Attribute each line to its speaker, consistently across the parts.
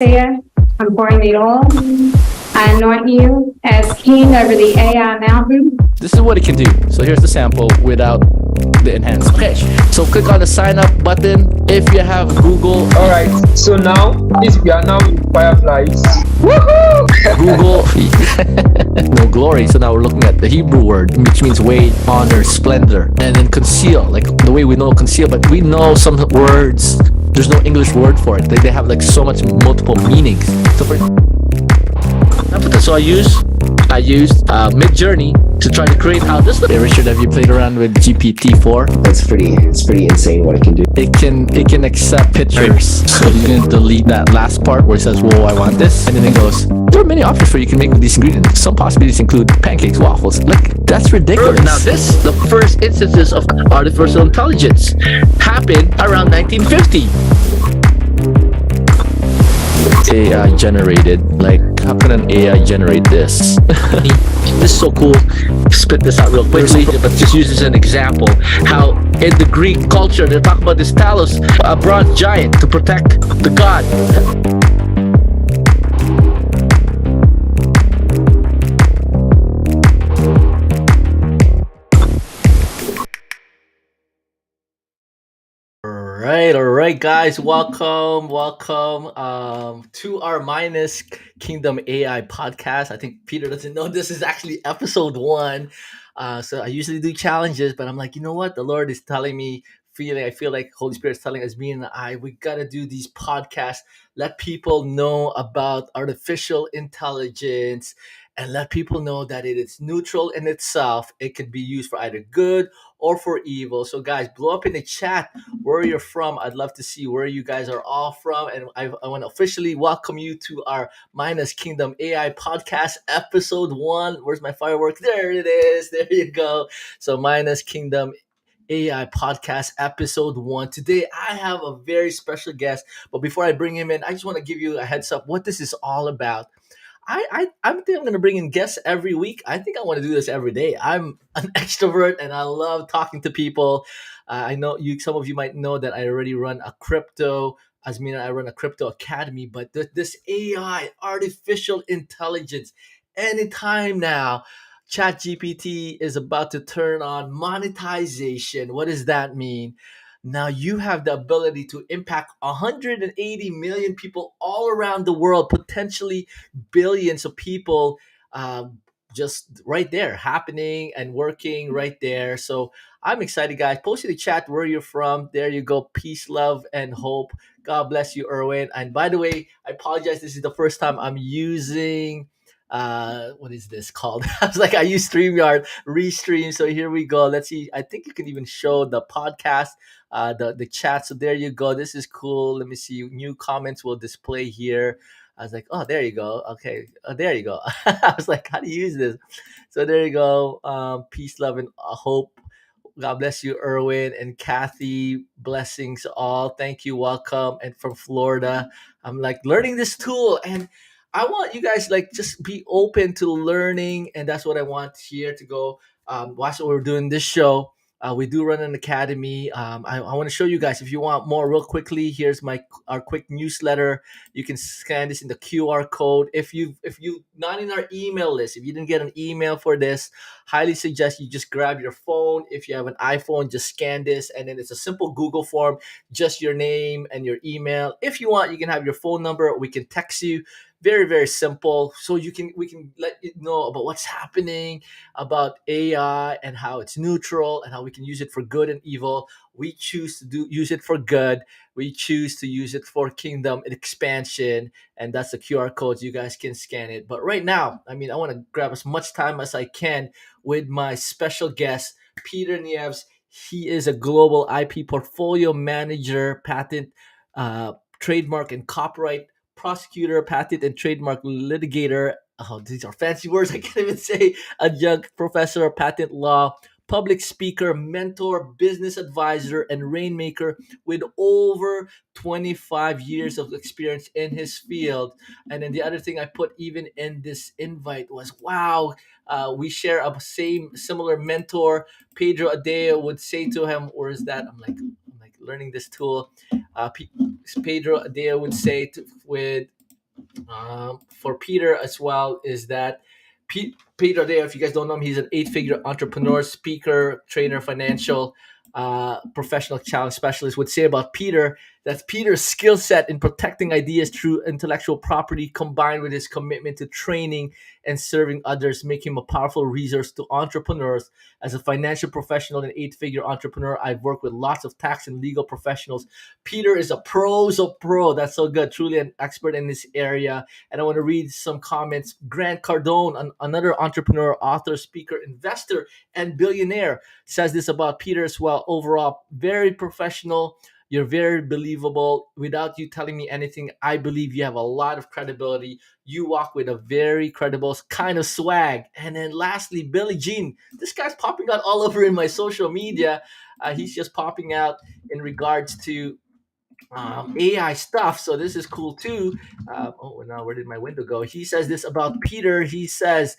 Speaker 1: There, I'm pouring the oil. I anoint you as king over the AI mountain.
Speaker 2: This is what it can do. So here's the sample without the enhanced. Okay, so click on the sign up button if you have Google.
Speaker 3: All right. So now, we are now in Fireflies.
Speaker 2: Google. No glory. So now we're looking at the Hebrew word, which means weight, honor, splendor, and then conceal, like the way we know conceal, but we know some words. There's no English word for it. They have like so much multiple meanings. So I used Midjourney to try to create how this. Hey Richard, have you played around with GPT-4?
Speaker 4: It's pretty insane what it can do.
Speaker 2: It can accept pictures. So you can delete that last part where it says, "Whoa, I want this," and then it goes, "There are many options for you can make with these ingredients. Some possibilities include pancakes, waffles." Like that's ridiculous. Now the first instances of artificial intelligence happened around 1950. AI generated. Like, how can an AI generate this? This is so cool. Spit this out real quickly, but just use this as an example. How in the Greek culture they talk about this Talos, a bronze giant to protect the god. All right, guys, welcome to our Minas Kingdom AI podcast. I think Peter doesn't know this is actually episode 1. So I usually do challenges, but I'm like, you know what? The Lord is telling me, I feel like Holy Spirit's telling us, me and I, we gotta do these podcasts, let people know about artificial intelligence, and let people know that it is neutral in itself. It can be used for either good or for evil. So guys, blow up in the chat where you're from. I'd love to see where you guys are all from. And I want to officially welcome you to our Minas Kingdom AI podcast, episode 1. Where's my fireworks? There it is. There you go. So Minas Kingdom AI podcast, episode 1. Today, I have a very special guest. But before I bring him in, I just want to give you a heads up what this is all about. I think I'm gonna bring in guests every week. I think I want to do this every day. I'm an extrovert and I love talking to people. I know some of you might know that I already run a crypto. As me and I run a crypto academy, but this AI, artificial intelligence, anytime now, ChatGPT is about to turn on monetization. What does that mean? Now you have the ability to impact 180 million people all around the world, potentially billions of people, just right there, happening and working right there. So I'm excited, guys. Post in the chat where you're from. There you go. Peace, love, and hope. God bless you, Erwin. And by the way, I apologize. This is the first time I'm using what is this called? I was like, I use StreamYard restream. So here we go. Let's see. I think you can even show the podcast, the chat. So there you go. This is cool. Let me see. New comments will display here. I was like, oh, there you go. Okay, there you go. I was like, how do you use this? So there you go. Peace, love, and hope. God bless you, Erwin and Kathy. Blessings all. Thank you. Welcome. And from Florida, I'm like learning this tool, and I want you guys like just be open to learning, and that's what I want here to go. Watch what we're doing this show. We do run an academy. I want to show you guys if you want more real quickly. Here's our quick newsletter. You can scan this in the QR code. If you not in our email list, if you didn't get an email for this, highly suggest you just grab your phone. If you have an iPhone, just scan this, and then it's a simple Google form, just your name and your email. If you want, you can have your phone number. We can text you. Very, very simple. So we can let you know about what's happening about AI and how it's neutral and how we can use it for good and evil. We choose to use it for good. We choose to use it for kingdom expansion, and that's the QR code. You guys can scan it. But right now, I want to grab as much time as I can with my special guest, Peter Nieves. He is a global IP portfolio manager, patent, trademark, and copyright prosecutor, patent and trademark litigator. Oh, these are fancy words. I can't even say. Adjunct professor of patent law, public speaker, mentor, business advisor, and rainmaker with over 25 years of experience in his field. And then the other thing I put even in this invite was, wow, we share a similar mentor. Pedro Adeo would say to him, or is that? I'm like learning this tool. Pedro Adeo would say with For Peter as well is that Peter there, if you guys don't know him, he's an eight-figure entrepreneur, speaker, trainer, financial professional challenge specialist. Would say about Peter that Peter's skill set in protecting ideas through intellectual property combined with his commitment to training and serving others make him a powerful resource to entrepreneurs. As a financial professional and eight-figure entrepreneur, I've worked with lots of tax and legal professionals. Peter is a pro, so pro. That's so good. Truly an expert in this area. And I want to read some comments. Grant Cardone, another entrepreneur, author, speaker, investor, and billionaire, says this about Peter as well. Overall, very professional. You're very believable. Without you telling me anything, I believe you have a lot of credibility. You walk with a very credible kind of swag. And then lastly, Billie Jean. This guy's popping out all over in my social media. He's just popping out in regards to AI stuff. So this is cool too. Oh, now where did my window go? He says this about Peter. He says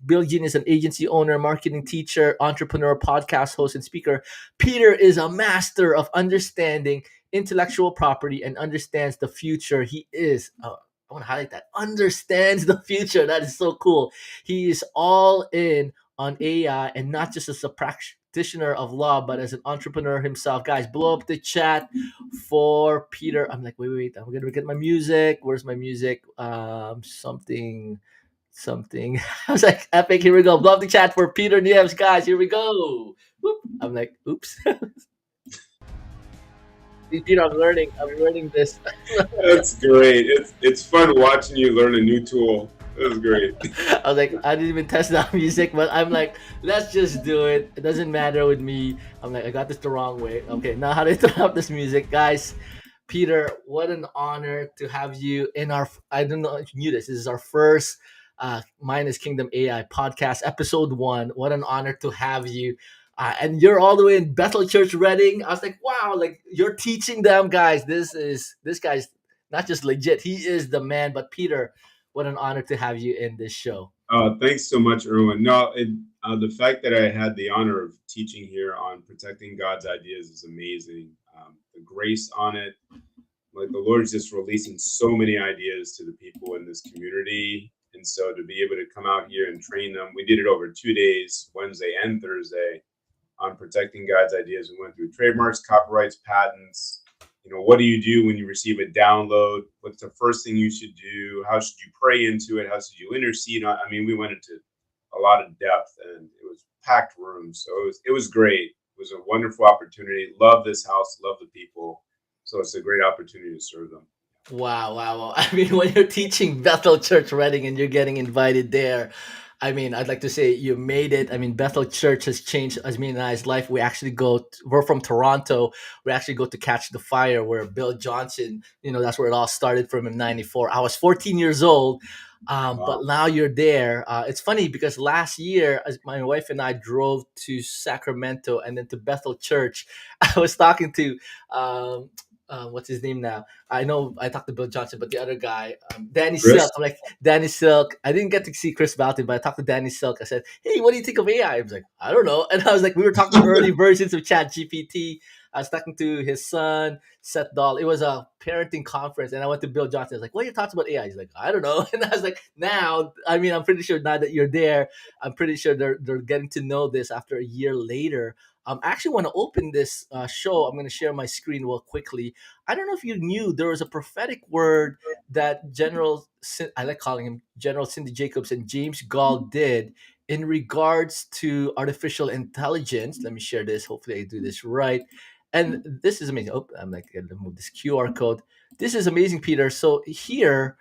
Speaker 2: Bill Jean is an agency owner, marketing teacher, entrepreneur, podcast host, and speaker. Peter is a master of understanding intellectual property and understands the future. He is. I want to highlight that. Understands the future. That is so cool. He is all in on AI and not just as a practitioner of law, but as an entrepreneur himself. Guys, blow up the chat for Peter. I'm like, wait. I'm gonna get my music. Where's my music? Something. I was like, epic. Here we go. Blow up the chat for Peter Nieves, guys. Here we go. Whoop. I'm like, oops. Peter, I'm learning this.
Speaker 5: That's great. It's fun watching you learn a new tool. That was great.
Speaker 2: I was like, I didn't even test that music, but I'm like, let's just do it. It doesn't matter with me. I'm like, I got this the wrong way. Okay, now how do I turn up this music, guys? Peter, what an honor to have you in our. I don't know if you knew this. This is our first Minas Kingdom A.I podcast, episode 1. What an honor to have you. And you're all the way in Bethel Church, Reading. I was like, wow, like you're teaching them, guys. This guy's not just legit. He is the man. But Peter, what an honor to have you in this show.
Speaker 5: Thanks so much, Erwin. No, the fact that I had the honor of teaching here on protecting God's ideas is amazing. The grace on it, like the Lord's just releasing so many ideas to the people in this community. And so to be able to come out here and train them, we did it over 2 days, Wednesday and Thursday, on protecting God's ideas. We went through trademarks, copyrights, patents. What do you do when you receive a download? What's the first thing you should do? How should you pray into it? How should you intercede? I mean, we went into a lot of depth, and it was packed room. So it was great. It was a wonderful opportunity. Love this house. Love the people. So it's a great opportunity to serve them.
Speaker 2: Wow. I mean, when you're teaching Bethel Church Reading and you're getting invited there, I mean, I'd like to say you made it. I mean, Bethel Church has changed Asmin and I's life. We're from Toronto. We actually go to Catch the Fire where Bill Johnson, that's where it all started from in 94. I was 14 years old. But now you're there. It's funny because last year, as my wife and I drove to Sacramento and then to Bethel Church, I was talking to, what's his name now? I know I talked to Bill Johnson, but the other guy, Danny
Speaker 5: Chris?
Speaker 2: Silk. I'm like, Danny Silk. I didn't get to see Chris Baltin, but I talked to Danny Silk. I said, hey, what do you think of AI? I was like, I don't know. And I was like, we were talking early versions of ChatGPT. I was talking to his son, Seth Dahl. It was a parenting conference, and I went to Bill Johnson. I was like, what are your thoughts about AI? He's like, I don't know. And I was like, I'm pretty sure now that you're there, I'm pretty sure they're getting to know this after a year later. I actually want to open this show. I'm going to share my screen real quickly. I don't know if you knew there was a prophetic word that I like calling him General Cindy Jacobs and James Gall did in regards to artificial intelligence. Let me share this. Hopefully I do this right. And this is amazing. Oh, I'm like, going to move this QR code. This is amazing, Peter. So here,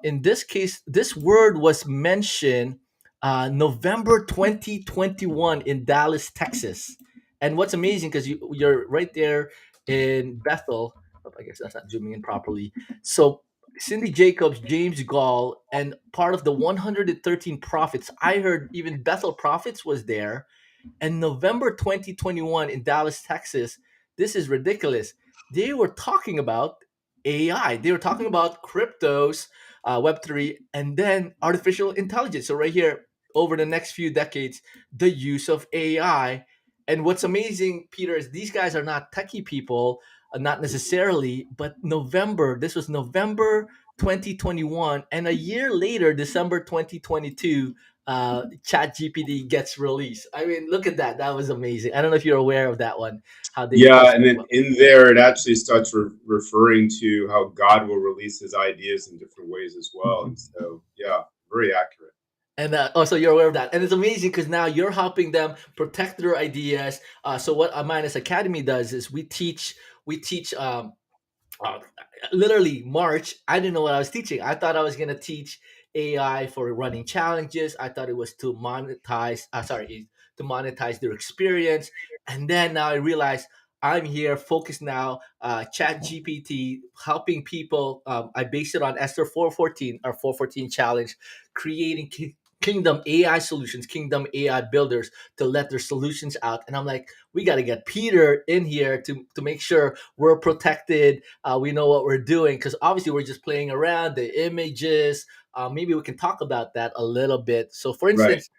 Speaker 2: in this case, this word was mentioned November 2021 in Dallas, Texas. And what's amazing, because you're right there in Bethel. Oh, I guess that's not zooming in properly. So Cindy Jacobs, James Gall, and part of the 113 prophets. I heard even Bethel Prophets was there. And November 2021 in Dallas, Texas, this is ridiculous. They were talking about AI. They were talking about cryptos, Web3, and then artificial intelligence. So right here, over the next few decades, the use of AI. And what's amazing, Peter, is these guys are not techie people, not necessarily, but this was November 2021, and a year later, December 2022, ChatGPT gets released. I mean, look at that. That was amazing. I don't know if you're aware of that one, how they
Speaker 5: Yeah, and
Speaker 2: posted.
Speaker 5: then in there, it actually starts referring to how God will release his ideas in different ways as well. And so, yeah, very accurate.
Speaker 2: And also, you're aware of that, and it's amazing because now you're helping them protect their ideas. So what Minus Academy does is we teach uh, literally March. I didn't know what I was teaching. I thought I was gonna teach AI for running challenges. I thought it was to monetize. To monetize their experience. And then now I realized I'm here focused now. Chat GPT helping people. I based it on Esther 414, our 414 challenge, creating Kingdom AI solutions, Kingdom AI builders to let their solutions out. And I'm like, we got to get Peter in here to make sure we're protected. We know what we're doing because obviously we're just playing around the images. Maybe we can talk about that a little bit. So, for
Speaker 5: Right.
Speaker 2: instance,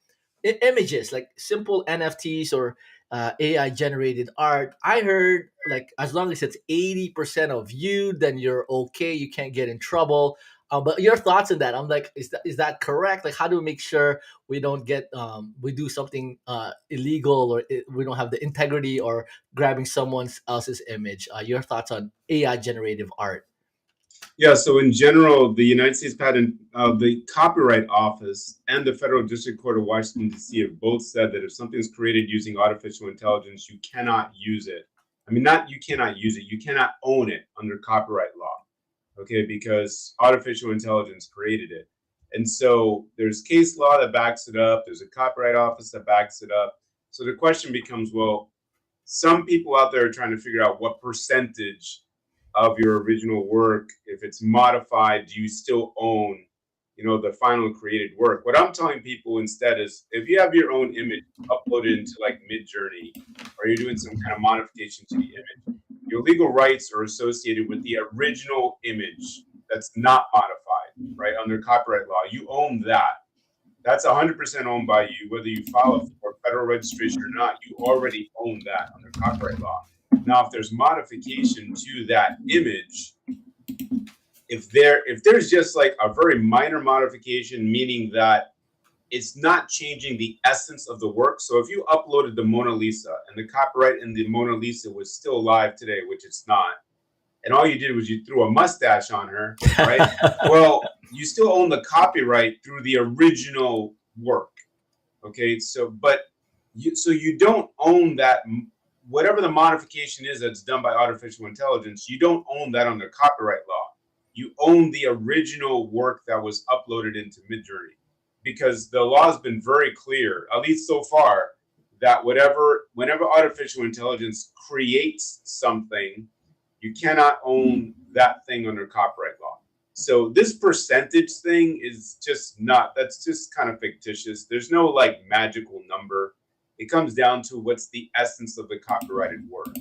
Speaker 2: images like simple NFTs or AI generated art. I heard like as long as it's 80% of you, then you're okay. You can't get in trouble. But your thoughts on that? I'm like, is that correct? Like, how do we make sure we don't get we do something illegal or we don't have the integrity or grabbing someone else's image? Your thoughts on AI generative art?
Speaker 5: Yeah, so in general, the United States Patent, the Copyright Office and the Federal District Court of Washington, D.C. have both said that if something's created using artificial intelligence, you cannot use it. I mean, not you cannot use it, you cannot own it under copyright law, okay, because artificial intelligence created it. And so there's case law that backs it up, there's a Copyright Office that backs it up. So the question becomes, well, some people out there are trying to figure out what percentage of your original work, if it's modified, do you still own, the final created work? What I'm telling people instead is if you have your own image uploaded into like Midjourney, or you're doing some kind of modification to the image, your legal rights are associated with the original image that's not modified, right? Under copyright law, you own that. That's 100% owned by you, whether you file it for federal registration or not. You already own that under copyright law. Now, if there's modification to that image, if there's just like a very minor modification, meaning that it's not changing the essence of the work. So if you uploaded the Mona Lisa and the copyright in the Mona Lisa was still alive today, which it's not, and all you did was you threw a mustache on her, right? Well, you still own the copyright through the original work. Okay, so you don't own that. Whatever the modification is that's done by artificial intelligence, you don't own that under copyright law. You own the original work that was uploaded into Midjourney, because the law has been very clear, at least so far, that whenever artificial intelligence creates something, you cannot own that thing under copyright law. So this percentage thing is just that's just kind of fictitious. There's no like magical number. It comes down to what's the essence of the copyrighted work.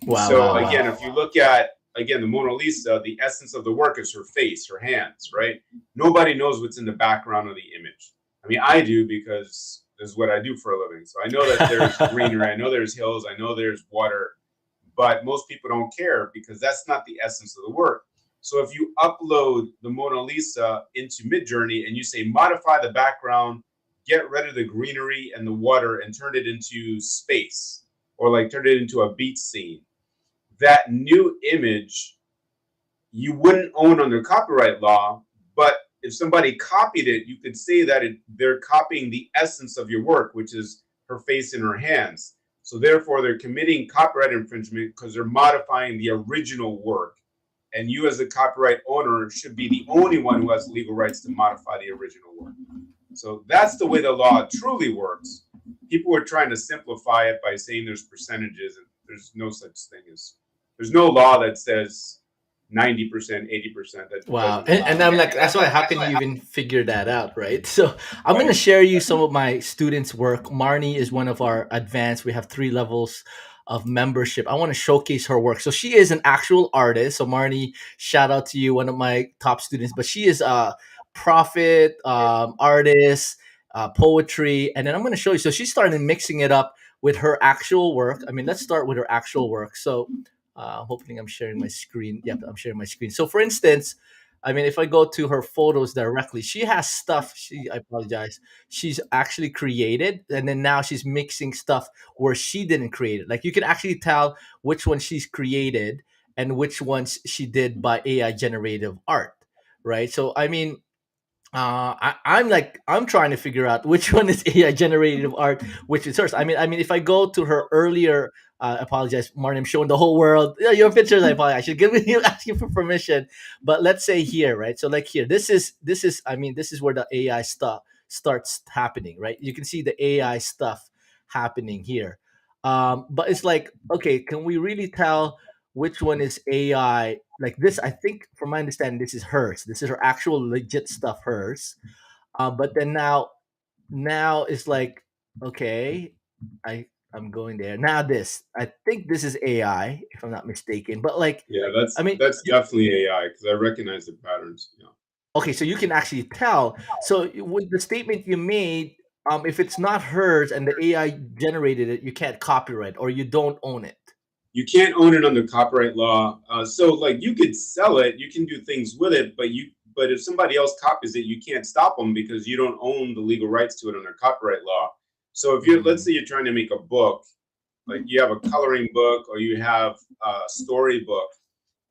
Speaker 2: Wow,
Speaker 5: So
Speaker 2: wow,
Speaker 5: again,
Speaker 2: wow.
Speaker 5: if you look at, again, the Mona Lisa, the essence of the work is her face, her hands, right? Nobody knows what's in the background of the image. I mean, I do, because this is what I do for a living. So I know that there's greenery, I know there's hills, I know there's water, but most people don't care because that's not the essence of the work. So if you upload the Mona Lisa into Midjourney and you say modify the background, get rid of the greenery and the water and turn it into space, or like turn it into a beach scene, that new image you wouldn't own under copyright law. But if somebody copied it, you could say that they're copying the essence of your work, which is her face and her hands. So therefore, they're committing copyright infringement because they're modifying the original work. And you, as a copyright owner, should be the only one who has legal rights to modify the original work. So that's the way the law truly works. People are trying to simplify it by saying there's percentages, and there's no such thing as, there's no law that says 90%, 80%. That
Speaker 2: Wow.
Speaker 5: doesn't
Speaker 2: And
Speaker 5: exist.
Speaker 2: I'm like, that's why, how can you even figure that out, right? So I'm going to share you some of my students' work. Marnie is one of our advanced. We have 3 levels of membership. I want to showcase her work. So she is an actual artist. So Marnie, shout out to you, one of my top students. But she is a prophet, artist, poetry. And then I'm going to show you. So she started mixing it up with her actual work. I mean, let's start with her actual work. So hopefully I'm sharing my screen. Yep, I'm sharing my screen. So for instance, I mean, if I go to her photos directly, she has stuff. I apologize. She's actually created, and then now she's mixing stuff where she didn't create it. Like you can actually tell which one she's created and which ones she did by AI generative art, right? So I mean, I'm trying to figure out which one is AI generative art, which is hers. I mean, if I go to her earlier, apologize, Martin, I'm showing the whole world your pictures. I apologize. I should give you asking for permission, but let's say here, right? So like here, this is. I mean, this is where the AI stuff starts happening, right? You can see the AI stuff happening here, but it's like, okay, can we really tell which one is AI? Like this, I think, from my understanding, this is hers. This is her actual legit stuff, hers. But then now it's like, okay, I'm going there now. This, I think, this is AI, if I'm not mistaken. But like,
Speaker 5: Yeah,
Speaker 2: I mean,
Speaker 5: that's definitely AI because I recognize the patterns. Yeah.
Speaker 2: okay, so you can actually tell. So with the statement you made, if it's not hers and the AI generated it, you can't copyright or you don't own it.
Speaker 5: You can't own it under copyright law. So like you could sell it, you can do things with it, but if somebody else copies it, you can't stop them because you don't own the legal rights to it under copyright law. So if you're, let's say you're trying to make a book, like you have a coloring book or you have a story book,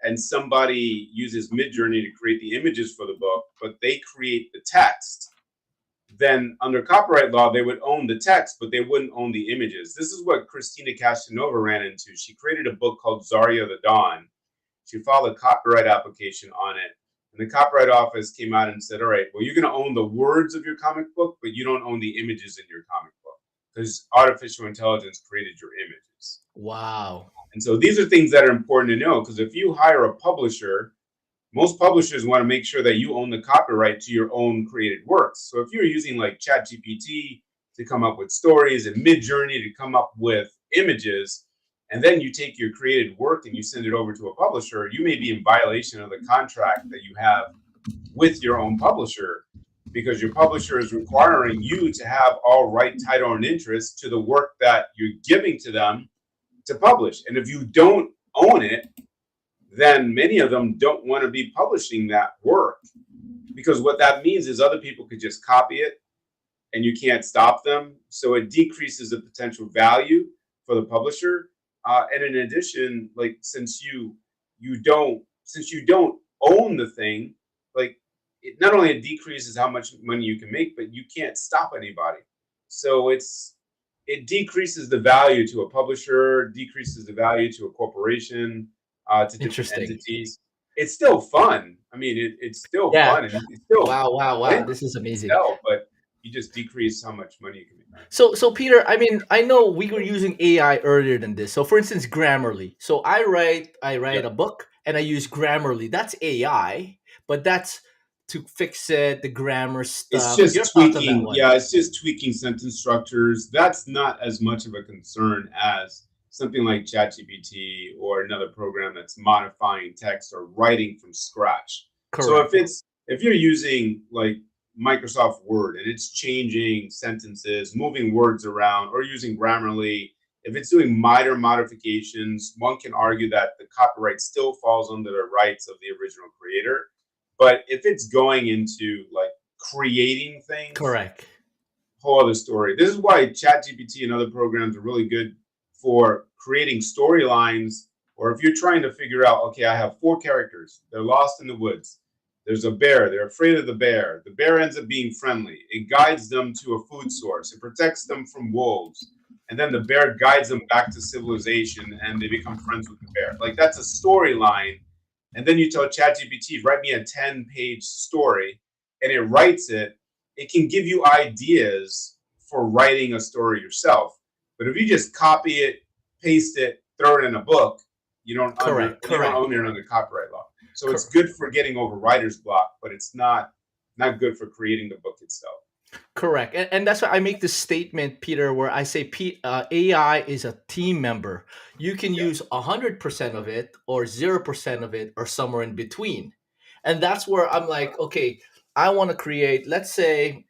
Speaker 5: and somebody uses Midjourney to create the images for the book, but they create the text, then under copyright law, they would own the text, but they wouldn't own the images. This is what Christina Castanova ran into. She created a book called Zarya the Dawn. She filed a copyright application on it. And the Copyright Office came out and said, all right, well, you're going to own the words of your comic book, but you don't own the images in your comic book because artificial intelligence created your images.
Speaker 2: Wow.
Speaker 5: And so these are things that are important to know because if you hire a publisher, most publishers want to make sure that you own the copyright to your own created works. So if you're using like ChatGPT to come up with stories and Midjourney to come up with images, and then you take your created work and you send it over to a publisher, you may be in violation of the contract that you have with your own publisher because your publisher is requiring you to have all right, title, and interest to the work that you're giving to them to publish. And if you don't own it, then many of them don't want to be publishing that work because what that means is other people could just copy it and you can't stop them. So it decreases the potential value for the publisher. And in addition, like since you don't own the thing, like it not only decreases how much money you can make, but you can't stop anybody. So it decreases the value to a publisher, decreases the value to a corporation, to different
Speaker 2: Interesting.
Speaker 5: entities. It's still fun. I mean, it's still
Speaker 2: Yeah.
Speaker 5: fun, and it's still
Speaker 2: Wow. This is amazing.
Speaker 5: sell, but you just decrease how much money you can make.
Speaker 2: So Peter, I mean, I know we were using AI earlier than this. So for instance, Grammarly. So I write
Speaker 5: Yeah.
Speaker 2: a book and I use Grammarly. That's AI, but that's to fix it, the grammar
Speaker 5: It's
Speaker 2: stuff.
Speaker 5: just
Speaker 2: Your thoughts on that
Speaker 5: tweaking.
Speaker 2: one?
Speaker 5: Yeah, it's just tweaking sentence structures. That's not as much of a concern as something like ChatGPT or another program that's modifying text or writing from scratch. So
Speaker 2: Correct.
Speaker 5: if you're using like Microsoft Word and it's changing sentences, moving words around, or using Grammarly, if it's doing minor modifications, one can argue that the copyright still falls under the rights of the original creator. But if it's going into like creating things,
Speaker 2: Correct.
Speaker 5: whole other story. This is why ChatGPT and other programs are really good for creating storylines. Or if you're trying to figure out, okay, I have 4 characters, they're lost in the woods. There's a bear, they're afraid of the bear. The bear ends up being friendly. It guides them to a food source. It protects them from wolves. And then the bear guides them back to civilization and they become friends with the bear. Like that's a storyline. And then you tell ChatGPT, write me a 10-page story, and it writes it. It can give you ideas for writing a story yourself. But if you just copy it, paste it, throw it in a book, you don't own it under copyright law. So it's good for getting over writer's block, but it's not good for creating the book itself.
Speaker 2: Correct. And that's why I make this statement, Peter, where I say AI is a team member. You can use 100% of it or 0% of it or somewhere in between. And that's where I'm like, okay, I want to create, let's say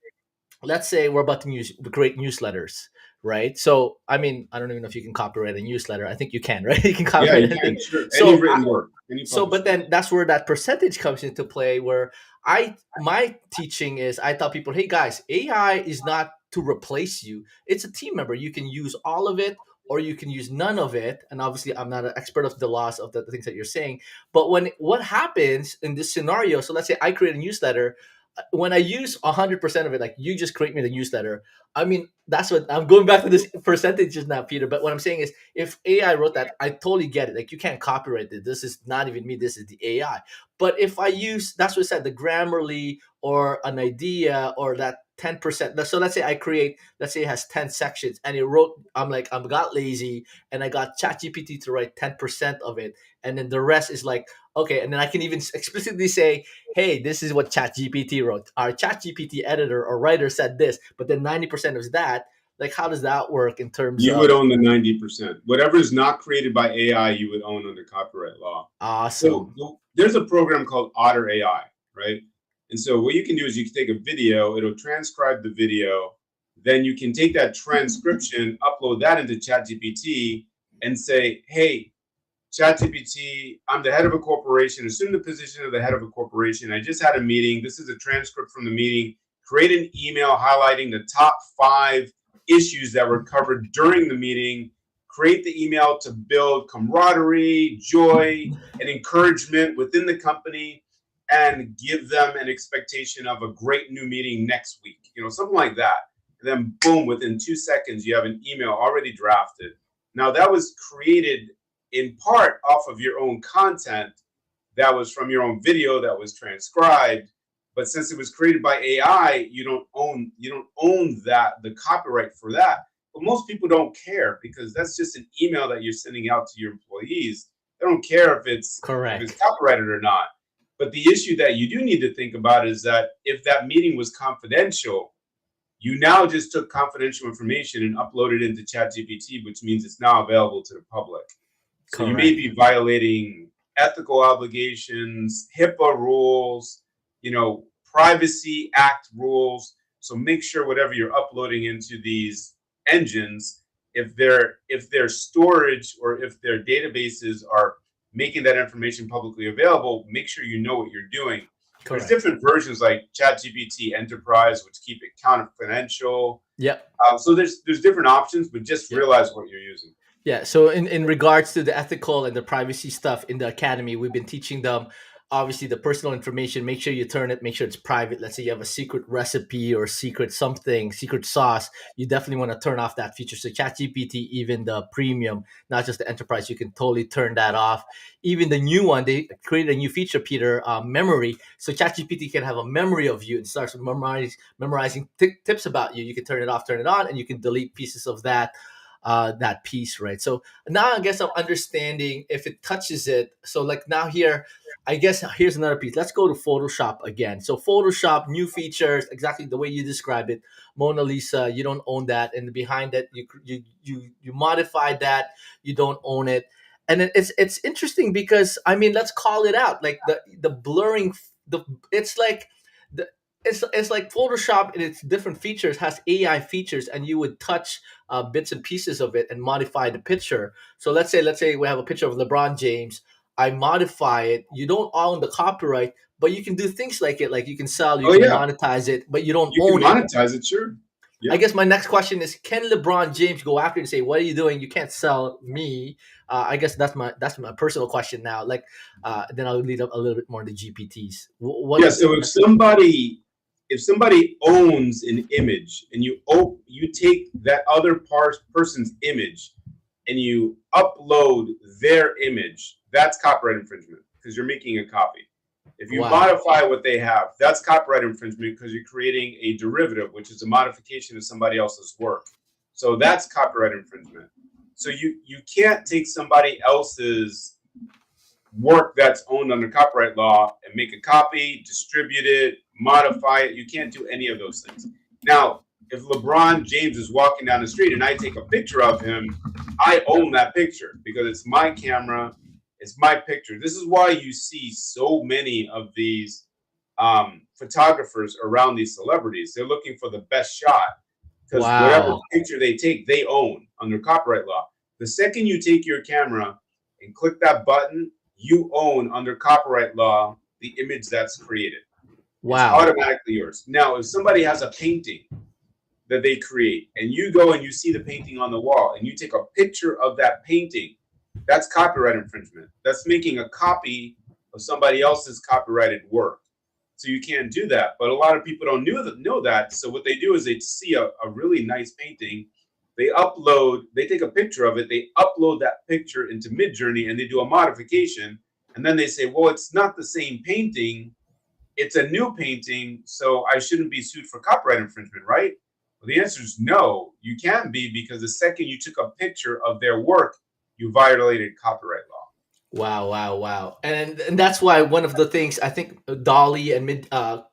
Speaker 2: we're about to create newsletters, right? So I mean, I don't even know if you can copyright a newsletter. I think you can, right? You can
Speaker 5: Yeah,
Speaker 2: copyright
Speaker 5: you
Speaker 2: anything.
Speaker 5: can, sure. Any
Speaker 2: So
Speaker 5: written work, any
Speaker 2: so
Speaker 5: published
Speaker 2: but
Speaker 5: work.
Speaker 2: then that's where that percentage comes into play, where my teaching is, I tell people, hey guys, AI is not to replace you, it's a team member. You can use all of it or you can use none of it. And obviously I'm not an expert of the laws of the things that you're saying, but when what happens in this scenario, so let's say I create a newsletter, when I use 100% of it, like you just create me the newsletter, I mean, that's what I'm going back to this percentages now, Peter. But what I'm saying is, if AI wrote that, I totally get it. Like, you can't copyright it. This is not even me. This is the AI. But if I use, that's what I said, the Grammarly or an idea or that 10%. So let's say I create, let's say it has 10 sections and it wrote, I'm like, I got lazy and I got ChatGPT to write 10% of it. And then the rest is like, okay. And then I can even explicitly say, hey, this is what ChatGPT wrote. Our ChatGPT editor or writer said this, but then 90% is that. Like, how does that work in terms
Speaker 5: You
Speaker 2: of?
Speaker 5: would own the 90%. Whatever is not created by AI, you would own under copyright law.
Speaker 2: Awesome.
Speaker 5: So there's a program called Otter AI, right? And so what you can do is you can take a video, it'll transcribe the video, then you can take that transcription, upload that into ChatGPT and say, hey, ChatGPT, I'm the head of a corporation, assume the position of the head of a corporation. I just had a meeting. This is a transcript from the meeting. Create an email highlighting the top 5 issues that were covered during the meeting. Create the email to build camaraderie, joy, and encouragement within the company, and give them an expectation of a great new meeting next week. Something like that. And then boom, within 2 seconds, you have an email already drafted. Now that was created in part off of your own content, that was from your own video that was transcribed. But since it was created by AI, you don't own that, the copyright for that. But most people don't care, because that's just an email that you're sending out to your employees. They don't care if it's
Speaker 2: Correct.
Speaker 5: copyrighted or not. But the issue that you do need to think about is that if that meeting was confidential, you now just took confidential information and uploaded it into ChatGPT, which means it's now available to the public. So you may be violating ethical obligations, HIPAA rules, Privacy Act rules. So make sure whatever you're uploading into these engines, if their storage or if their databases are making that information publicly available, make sure you know what you're doing.
Speaker 2: Correct.
Speaker 5: There's different versions like ChatGPT Enterprise, which keep it confidential.
Speaker 2: Yep.
Speaker 5: So there's different options, but just realize what you're using.
Speaker 2: Yeah. So in regards to the ethical and the privacy stuff in the academy, we've been teaching them, obviously, the personal information. Make sure you turn it, make sure it's private. Let's say you have a secret recipe or secret something, secret sauce. You definitely want to turn off that feature. So ChatGPT, even the premium, not just the enterprise, you can totally turn that off. Even the new one, they created a new feature, Peter, memory. So ChatGPT can have a memory of you and starts memorizing tips about you. You can turn it off, turn it on, and you can delete pieces of that piece, right? So now I guess I'm understanding if it touches it. So like now here, I guess here's another piece. Let's go to Photoshop again. So Photoshop, new features, exactly the way you describe it. Mona Lisa, you don't own that, and behind it, you modified that. You don't own it, and it's interesting because, I mean, let's call it out. Like the blurring, it's like the it's like Photoshop in its different features has AI features, and you would touch bits and pieces of it and modify the picture. So let's say we have a picture of LeBron James. I modify it. You don't own the copyright, but you can do things like it. Like you can sell, you can monetize it, but you don't
Speaker 5: You
Speaker 2: own
Speaker 5: can
Speaker 2: it.
Speaker 5: monetize it, sure. Yeah.
Speaker 2: I guess my next question is: can LeBron James go after you and say, "What are you doing? You can't sell me"? I guess that's my personal question now. Like, then I'll lead up a little bit more into GPTs.
Speaker 5: Yeah. So if somebody owns an image and you take that other person's image and you upload their image, that's copyright infringement because you're making a copy. If you modify what they have, that's copyright infringement because you're creating a derivative, which is a modification of somebody else's work. So that's copyright infringement. So you can't take somebody else's work that's owned under copyright law and make a copy, distribute it, modify it. You can't do any of those things. Now, if LeBron James is walking down the street and I take a picture of him, I own that picture because it's my camera, it's my picture. This is why you see so many of these photographers around these celebrities. They're looking for the best shot. because whatever
Speaker 2: Wow.
Speaker 5: picture they take, they own under copyright law. The second you take your camera and click that button, you own under copyright law the image that's created. It's
Speaker 2: Wow.
Speaker 5: automatically yours. Now, if somebody has a painting that they create and you go and you see the painting on the wall and you take a picture of that painting, that's copyright infringement. That's making a copy of somebody else's copyrighted work. So you can't do that. But a lot of people don't know that. So what they do is they see a really nice painting. They take a picture of it, they upload that picture into Midjourney and they do a modification. And then they say, well, it's not the same painting. It's a new painting. So I shouldn't be sued for copyright infringement, right? Well, the answer is no, you can be, because the second you took a picture of their work, you violated copyright law.
Speaker 2: Wow, wow, wow. And that's why one of the things I think Dolly and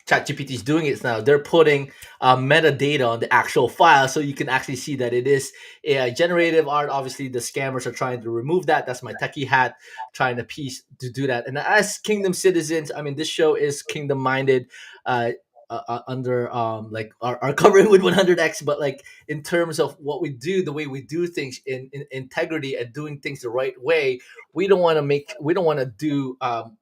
Speaker 2: ChatGPT is doing is now they're putting metadata on the actual file so you can actually see that it is AI generative art. Obviously, the scammers are trying to remove that. That's my techie hat trying to do that. And as Kingdom citizens, I mean, this show is kingdom minded. Under like our covering with 100x, but like in terms of what we do, the way we do things in integrity and doing things the right way, we don't want to do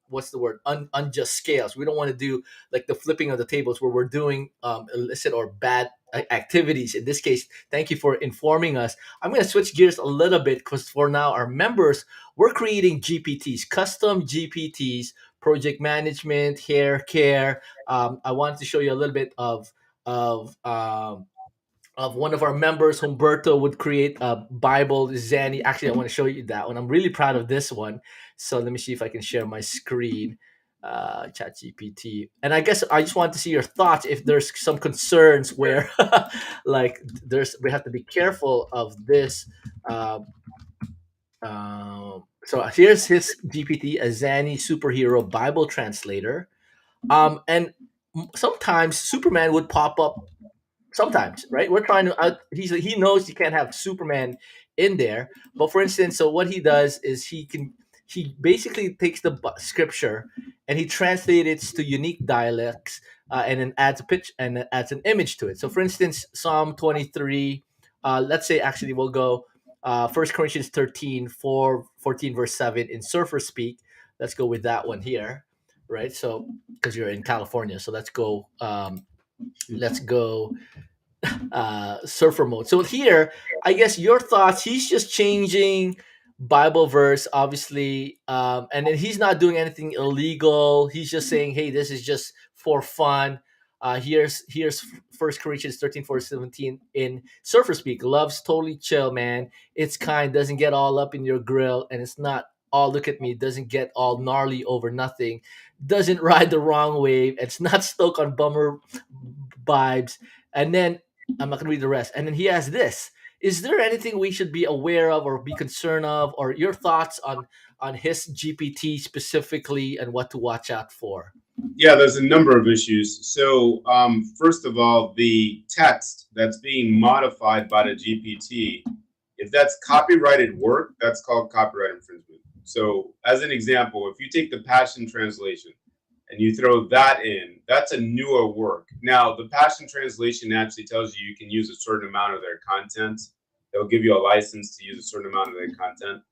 Speaker 2: what's the word, unjust scales. We don't want to do like the flipping of the tables where we're doing illicit or bad activities. In this case, thank you for informing us. I'm going to switch gears a little bit because for now our members, we're creating gpts, custom gpts, project management, hair care. I wanted to show you a little bit of um, of one of our members. Humberto would create a Bible. Zanny, actually, I want to show you that one. I'm really proud of this one. So let me see if I can share my screen. Chat GPT, and I guess I just want to see your thoughts if there's some concerns where like we have to be careful of this. So here's his GPT, a Zanny superhero Bible translator. And sometimes Superman would pop up. Sometimes, right? We're trying to. He knows you can't have Superman in there. But for instance, so what he does is he basically takes the scripture and he translates it to unique dialects, and then adds a pitch and then adds an image to it. So for instance, Psalm 23. Let's say actually we'll go 1 Corinthians 13, 14 verse 7 in surfer speak. Let's go with that one here, right? So because you're in California, so let's go surfer mode. So here, I guess your thoughts. He's just changing Bible verse, obviously, and then he's not doing anything illegal. He's just saying, "Hey, this is just for fun." Here's First Corinthians 13, 4, 17 in surfer speak. Love's totally chill, man. It's kind, doesn't get all up in your grill, and it's not all look at me. Doesn't get all gnarly over nothing. Doesn't ride the wrong wave. It's not stoked on bummer vibes. And then I'm not going to read the rest. And then he has this. Is there anything we should be aware of or be concerned of, or your thoughts on his GPT specifically and what to watch out for?
Speaker 5: Yeah, there's a number of issues. So first of all, the text that's being modified by the GPT, if that's copyrighted work, that's called copyright infringement. So as an example, if you take the Passion Translation and you throw that in, that's a newer work. Now, the Passion Translation actually tells you can use a certain amount of their content. They'll give you a license to use a certain amount of their content.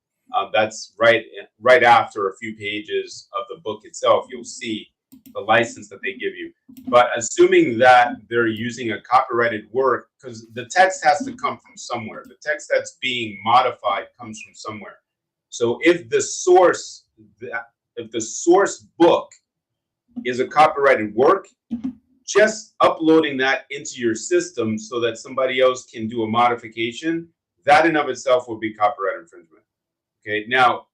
Speaker 5: That's right after a few pages of the book itself, you'll see the license that they give you. But assuming that they're using a copyrighted work, because the text has to come from somewhere. The text that's being modified comes from somewhere. So if the source book is a copyrighted work, just uploading that into your system so that somebody else can do a modification, that in of itself will be copyright infringement. Okay, now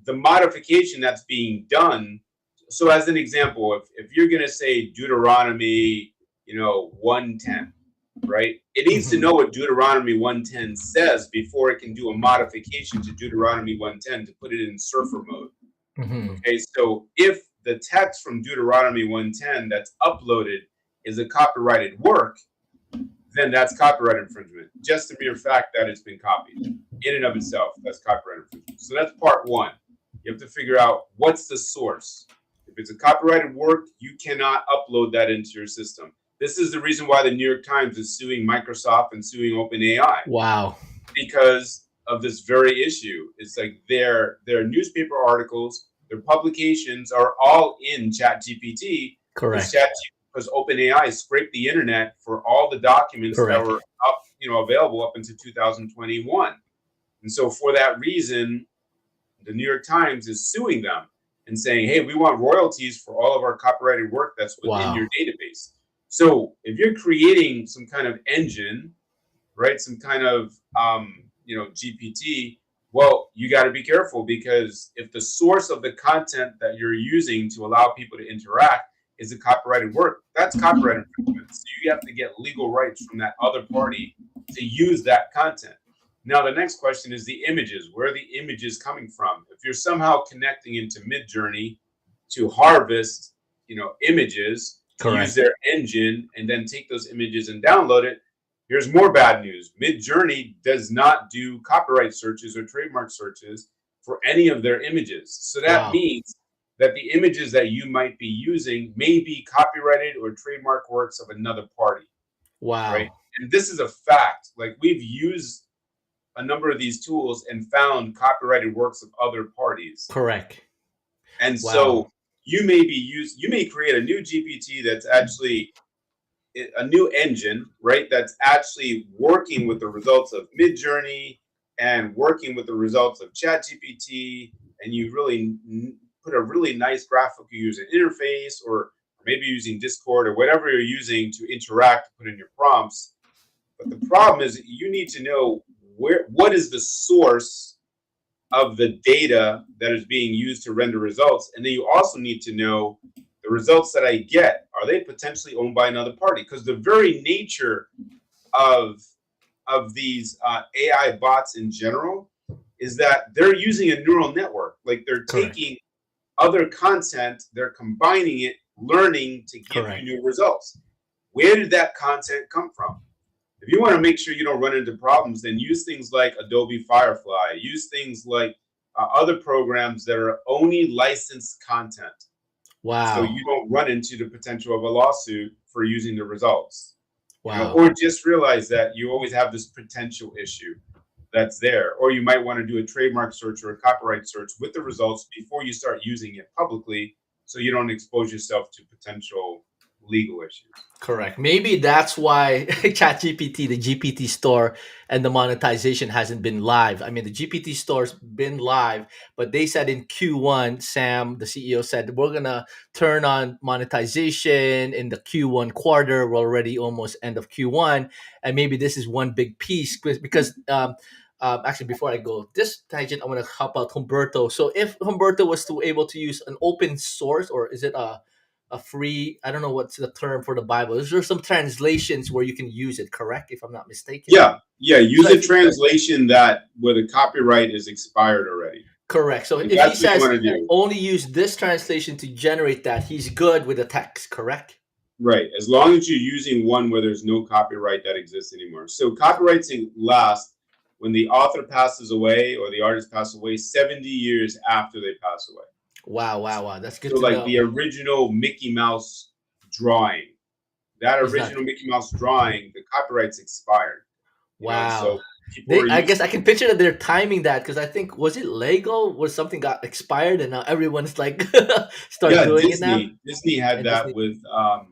Speaker 5: the modification that's being done, so as an example, if you're going to say Deuteronomy, 110, right? It needs to know what Deuteronomy 110 says before it can do a modification to Deuteronomy 110 to put it in surfer mode. Okay, so if the text from Deuteronomy 110 that's uploaded is a copyrighted work, then that's copyright infringement. Just the mere fact that it's been copied in and of itself, that's copyright infringement. So that's part one. You have to figure out what's the source. If it's a copyrighted work, you cannot upload that into your system. This is the reason why the New York Times is suing Microsoft and suing OpenAI,
Speaker 2: Wow.
Speaker 5: because of this very issue. It's like their newspaper articles, their publications are all in ChatGPT, because
Speaker 2: Correct.
Speaker 5: because OpenAI scraped the internet for all the documents that
Speaker 2: Correct.
Speaker 5: were up, available up into 2021. And so for that reason, the New York Times is suing them and saying, hey, we want royalties for all of our copyrighted work that's within
Speaker 2: Wow.
Speaker 5: your database. So if you're creating some kind of engine, right, some kind of GPT, well, you got to be careful, because if the source of the content that you're using to allow people to interact is a copyrighted work, that's copyright infringement. So you have to get legal rights from that other party to use that content. Now, the next question is the images. Where are the images coming from? If you're somehow connecting into Midjourney to harvest, images, to use
Speaker 2: Correct.
Speaker 5: their engine and then take those images and download it, here's more bad news. Midjourney does not do copyright searches or trademark searches for any of their images. So that
Speaker 2: Wow.
Speaker 5: means that the images that you might be using may be copyrighted or trademark works of another party,
Speaker 2: Wow.
Speaker 5: right? And this is a fact. Like, we've used a number of these tools and found copyrighted works of other parties.
Speaker 2: Correct.
Speaker 5: And
Speaker 2: Wow.
Speaker 5: so you may create a new GPT that's actually a new engine, right? That's actually working with the results of Midjourney and working with the results of ChatGPT, and you really put a really nice graphical user interface, or maybe using Discord or whatever you're using to interact, put in your prompts. But the problem is you need to know what is the source of the data that is being used to render results, and then you also need to know the results that I get, are they potentially owned by another party? Because the very nature of these AI bots in general is that they're using a neural network. Like, they're taking other content, they're combining it, learning to give you new results. Where did that content come from? If you want to make sure you don't run into problems, then use things like Adobe Firefly, use things like other programs that are only licensed content.
Speaker 2: Wow.
Speaker 5: So you don't run into the potential of a lawsuit for using the results.
Speaker 2: Wow.
Speaker 5: Or just realize that you always have this potential issue that's there. Or you might want to do a trademark search or a copyright search with the results before you start using it publicly, so you don't expose yourself to potential legal issues.
Speaker 2: Correct. Maybe that's why ChatGPT, the GPT store, and the monetization hasn't been live. I mean, the GPT store's been live, but they said in Q1, Sam, the CEO, said we're gonna turn on monetization in the Q1 quarter. We're already almost end of Q1, and maybe this is one big piece because actually, before I go this tangent, I want to help out Humberto. So if Humberto was to able to use an open source, or is it a free, I don't know what's the term for the Bible. Is there some translations where you can use it, correct? If I'm not mistaken.
Speaker 5: Yeah. Use
Speaker 2: So
Speaker 5: a translation where the copyright is expired already.
Speaker 2: Correct. So if he
Speaker 5: That's what you
Speaker 2: says
Speaker 5: want to do.
Speaker 2: only use this translation to generate that, he's good with the text, correct?
Speaker 5: Right. As long as you're using one where there's no copyright that exists anymore. So copyrights last when the author passes away or the artist passes away 70 years after they pass away.
Speaker 2: Wow. That's good
Speaker 5: So
Speaker 2: to
Speaker 5: like
Speaker 2: know.
Speaker 5: the original Mickey Mouse drawing, that original Mickey Mouse drawing, the copyright's expired.
Speaker 2: Wow.
Speaker 5: So
Speaker 2: I guess I can picture that they're timing that, because I think, was it Lego where something got expired and now everyone's like doing it now?
Speaker 5: Disney had that with I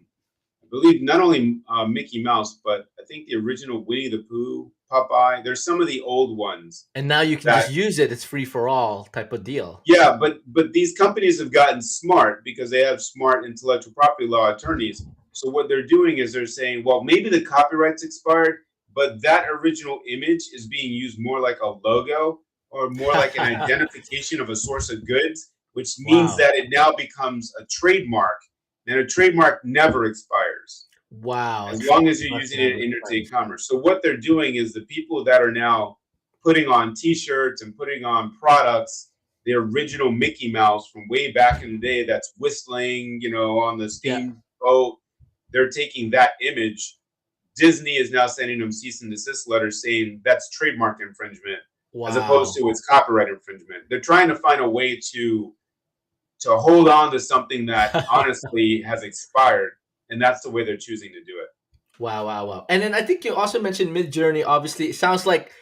Speaker 5: believe not only Mickey Mouse, but I think the original Winnie the Pooh, Popeye. There's some of the old ones.
Speaker 2: And now you can just use it. It's free for all type of deal.
Speaker 5: Yeah, but these companies have gotten smart because they have smart intellectual property law attorneys. So what they're doing is they're saying, well, maybe the copyright's expired, but that original image is being used more like a logo or more like an identification of a source of goods, which means that it now becomes a trademark. And a trademark never expires.
Speaker 2: Wow.
Speaker 5: As long as you're using it in interstate commerce. So what they're doing is the people that are now putting on T-shirts and putting on products, the original Mickey Mouse from way back in the day that's whistling, on the steamboat, they're taking that image. Disney is now sending them cease and desist letters saying that's trademark infringement, as opposed to it's copyright infringement. They're trying to find a way to hold on to something that honestly has expired. And that's the way they're choosing to do it.
Speaker 2: Wow, wow, wow. And then I think you also mentioned Midjourney. Obviously, it sounds like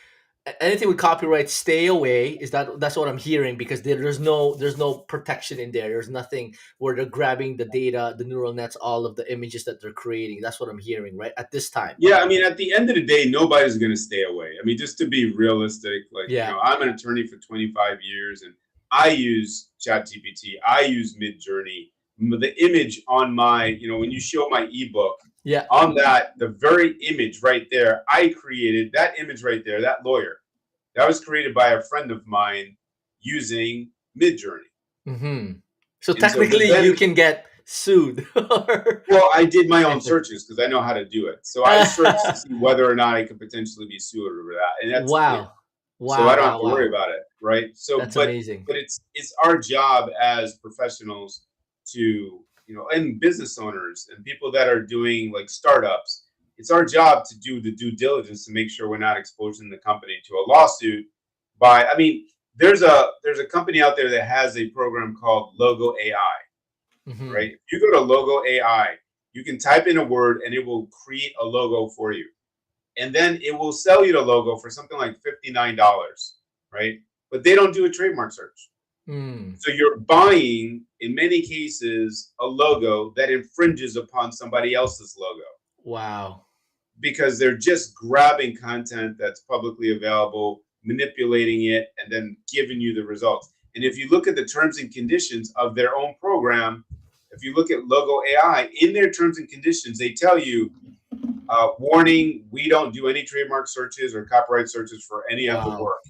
Speaker 2: anything with copyright, stay away. That's what I'm hearing, because there's no protection in there. There's nothing where they're grabbing the data, the neural nets, all of the images that they're creating. That's what I'm hearing, right? At this time.
Speaker 5: Yeah, I mean, at the end of the day, nobody's going to stay away. I mean, just to be realistic, like,
Speaker 2: Yeah.
Speaker 5: I'm an attorney for 25 years, and I use ChatGPT. I use Midjourney. The image on my, when you show my ebook,
Speaker 2: Yeah.
Speaker 5: on that, the very image right there, I created that image right there, that lawyer. That was created by a friend of mine using Midjourney.
Speaker 2: Mm-hmm. So
Speaker 5: And
Speaker 2: technically,
Speaker 5: but then-
Speaker 2: you can get sued.
Speaker 5: Well, I did my own searches because I know how to do it. So I searched to see whether or not I could potentially be sued over that. And that's clear.
Speaker 2: Wow. Wow.
Speaker 5: So I don't have to
Speaker 2: wow,
Speaker 5: worry
Speaker 2: wow.
Speaker 5: about it, right? So,
Speaker 2: That's
Speaker 5: but
Speaker 2: amazing.
Speaker 5: but it's our job as professionals to, and business owners and people that are doing like startups. It's our job to do the due diligence to make sure we're not exposing the company to a lawsuit by. I mean, there's a company out there that has a program called Logo AI,
Speaker 2: Mhm.
Speaker 5: right? If you go to Logo AI, you can type in a word and it will create a logo for you. And then it will sell you the logo for something like $59, right? But they don't do a trademark search.
Speaker 2: Mm.
Speaker 5: So you're buying, in many cases, a logo that infringes upon somebody else's logo
Speaker 2: Wow.
Speaker 5: because they're just grabbing content that's publicly available, manipulating it, and then giving you the results. And if you look at the terms and conditions of their own program, if you look at Logo AI, in their terms and conditions, they tell you, warning, we don't do any trademark searches or copyright searches for any of the
Speaker 2: Wow.
Speaker 5: work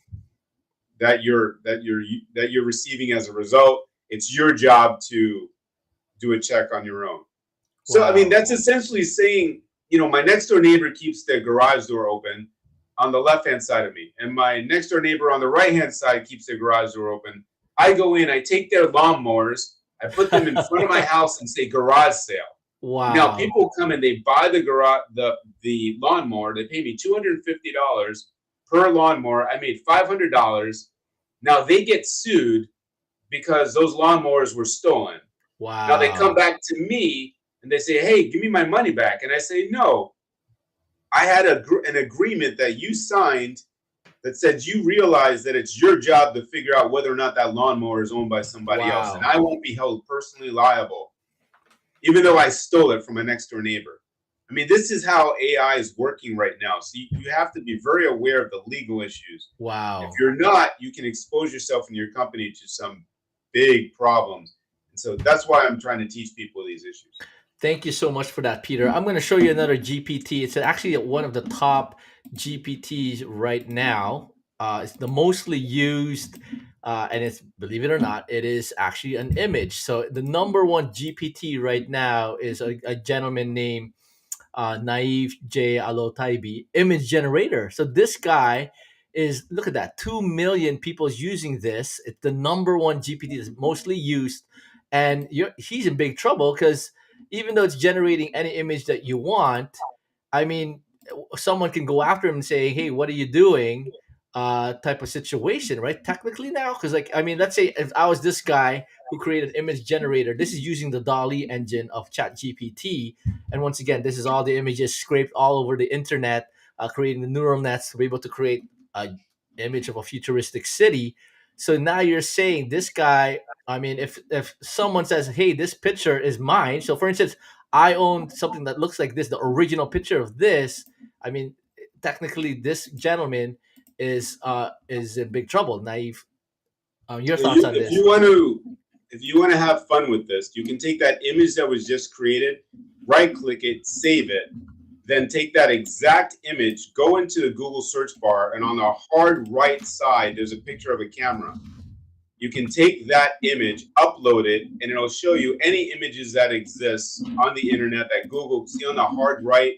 Speaker 5: that you're receiving as a result. It's your job to do a check on your own. So, I mean,
Speaker 2: Wow.
Speaker 5: that's essentially saying, my next door neighbor keeps their garage door open on the left-hand side of me, and my next door neighbor on the right-hand side keeps their garage door open. I go in, I take their lawnmowers, I put them in front of my house and say garage sale.
Speaker 2: Wow.
Speaker 5: Now people come and they buy the lawnmower. They pay me $250 per lawnmower. I made $500. Now they get sued because those lawnmowers were stolen.
Speaker 2: Wow.
Speaker 5: Now they come back to me and they say, "Hey, give me my money back." And I say, "No, I had an agreement that you signed that said you realize that it's your job to figure out whether or not that lawnmower is owned by somebody else,
Speaker 2: Wow.
Speaker 5: and I won't be held personally liable, even though I stole it from a next door neighbor." I mean, this is how AI is working right now. So you have to be very aware of the legal issues.
Speaker 2: Wow.
Speaker 5: If you're not, you can expose yourself and your company to some big problems. And so that's why I'm trying to teach people these issues.
Speaker 2: Thank you so much for that, Peter. I'm going to show you another GPT. It's actually one of the top GPTs right now. It's the mostly used, and it's, believe it or not, it is actually an image. So the number one GPT right now is a gentleman named Naive J. Alotaibi, image generator. So this guy is, look at that, 2 million people using this. It's the number one GPT that's mostly used. And he's in big trouble because even though it's generating any image that you want, I mean, someone can go after him and say, "Hey, what are you doing?" Type of situation, right? Technically now, because like, I mean, let's say if I was this guy who created an image generator, this is using the DALL-E engine of ChatGPT, and once again, this is all the images scraped all over the internet, creating the neural nets to be able to create an image of a futuristic city. So now you're saying this guy. I mean, if someone says, "Hey, this picture is mine," so for instance, I own something that looks like this, the original picture of this. I mean, technically, this gentleman is in big trouble. Naive. Your thoughts on
Speaker 5: If
Speaker 2: this?
Speaker 5: you want to have fun with this, you can take that image that was just created, right click it, save it, then take that exact image, go into the Google search bar, and on the hard right side, there's a picture of a camera. You can take that image, upload it, and it'll show you any images that exist on the internet that Google, see on the hard right,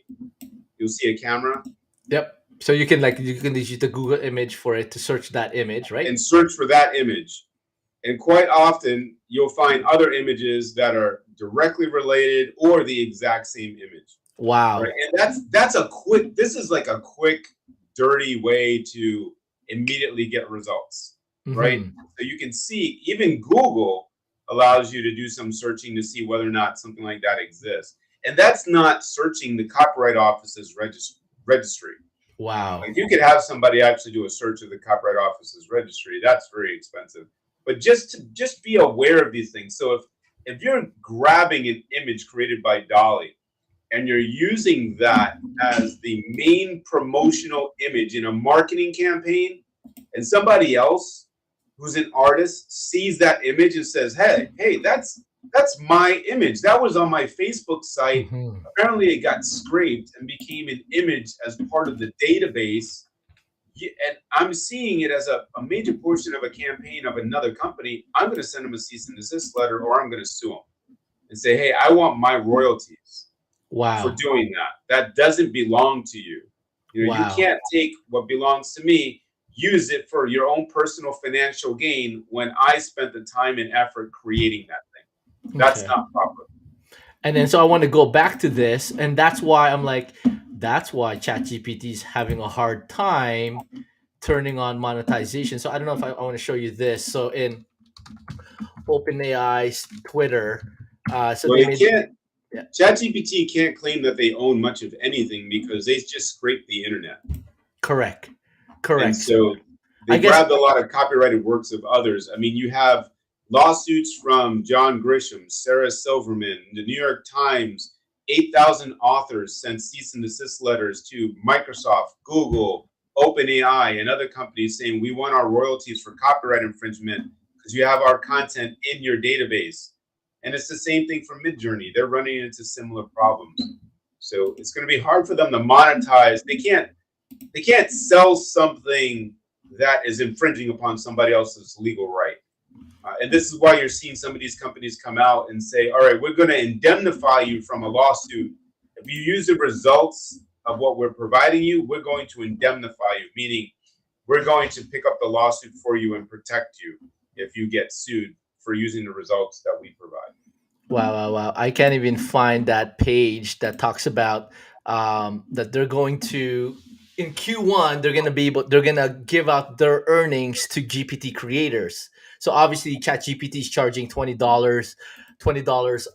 Speaker 5: you'll see a camera.
Speaker 2: Yep. So you can use the Google image for it to search that image, right?
Speaker 5: And search for that image. And quite often you'll find other images that are directly related or the exact same image.
Speaker 2: Wow.
Speaker 5: Right? And this is like a quick, dirty way to immediately get results, right?
Speaker 2: Mhm.
Speaker 5: So you can see even Google allows you to do some searching to see whether or not something like that exists. And that's not searching the Copyright Office's registry.
Speaker 2: Wow.
Speaker 5: Like you could have somebody actually do a search of the Copyright Office's registry. That's very expensive. But just be aware of these things. So if you're grabbing an image created by Dolly and you're using that as the main promotional image in a marketing campaign, and somebody else who's an artist sees that image and says, hey, that's my image. That was on my Facebook site. Apparently it got scraped and became an image as part of the database. And I'm seeing it as a major portion of a campaign of another company. I'm going to send them a cease and desist letter, or I'm going to sue them and say, hey, I want my royalties for doing that. That doesn't belong to you. You know, you can't take what belongs to me, use it for your own personal financial gain when I spent the time and effort creating that thing. That's not proper.
Speaker 2: And then so I want to go back to this, and that's why I'm like, that's why ChatGPT is having a hard time turning on monetization. So I don't know if I want to show you this. So in OpenAI's Twitter, so
Speaker 5: Well,
Speaker 2: they
Speaker 5: you
Speaker 2: made
Speaker 5: can't. ChatGPT can't claim that they own much of anything because they just scraped the internet.
Speaker 2: correct.
Speaker 5: And so they grabbed a lot of copyrighted works of others. I mean, you have lawsuits from John Grisham, Sarah Silverman, the New York Times. 8,000 authors sent cease and desist letters to Microsoft, Google, OpenAI, and other companies saying we want our royalties for copyright infringement because you have our content in your database. And it's the same thing for Midjourney. They're running into similar problems. So it's going to be hard for them to monetize. They can't sell something that is infringing upon somebody else's legal right. And this is why you're seeing some of these companies come out and say, all right, we're going to indemnify you from a lawsuit. If you use the results of what we're providing you, we're going to indemnify you, meaning we're going to pick up the lawsuit for you and protect you if you get sued for using the results that we provide.
Speaker 2: Wow. I can't even find that page that talks about that they're going to, in Q1, they're going to give out their earnings to GPT creators. So obviously ChatGPT is charging $20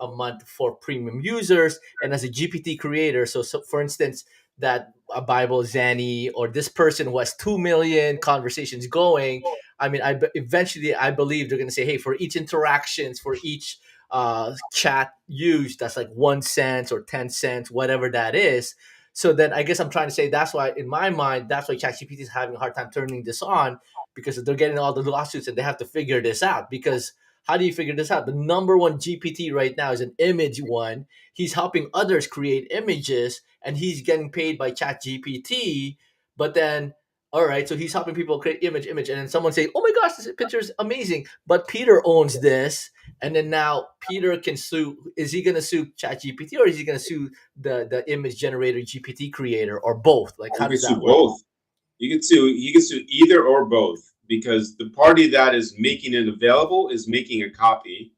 Speaker 2: a month for premium users. And as a GPT creator, so for instance, that a Bible Zanny or this person who has 2 million conversations going, I mean, eventually I believe they're going to say, hey, for each interactions, for each chat used, that's like 1 cent or 10 cents, whatever that is. So then I guess I'm trying to say that's why, in my mind, that's why ChatGPT is having a hard time turning this on, because they're getting all the lawsuits and they have to figure this out. Because how do you figure this out? The number one GPT right now is an image one. He's helping others create images and he's getting paid by ChatGPT. But then, all right, so he's helping people create image, and then someone say, "Oh my gosh, this picture is amazing!" But Peter owns this, and then now Peter can sue. Is he going to sue ChatGPT or is he going to sue the image generator GPT creator, or both? Like, how does that work?
Speaker 5: Both. You can sue either or both, because the party that is making it available is making a copy,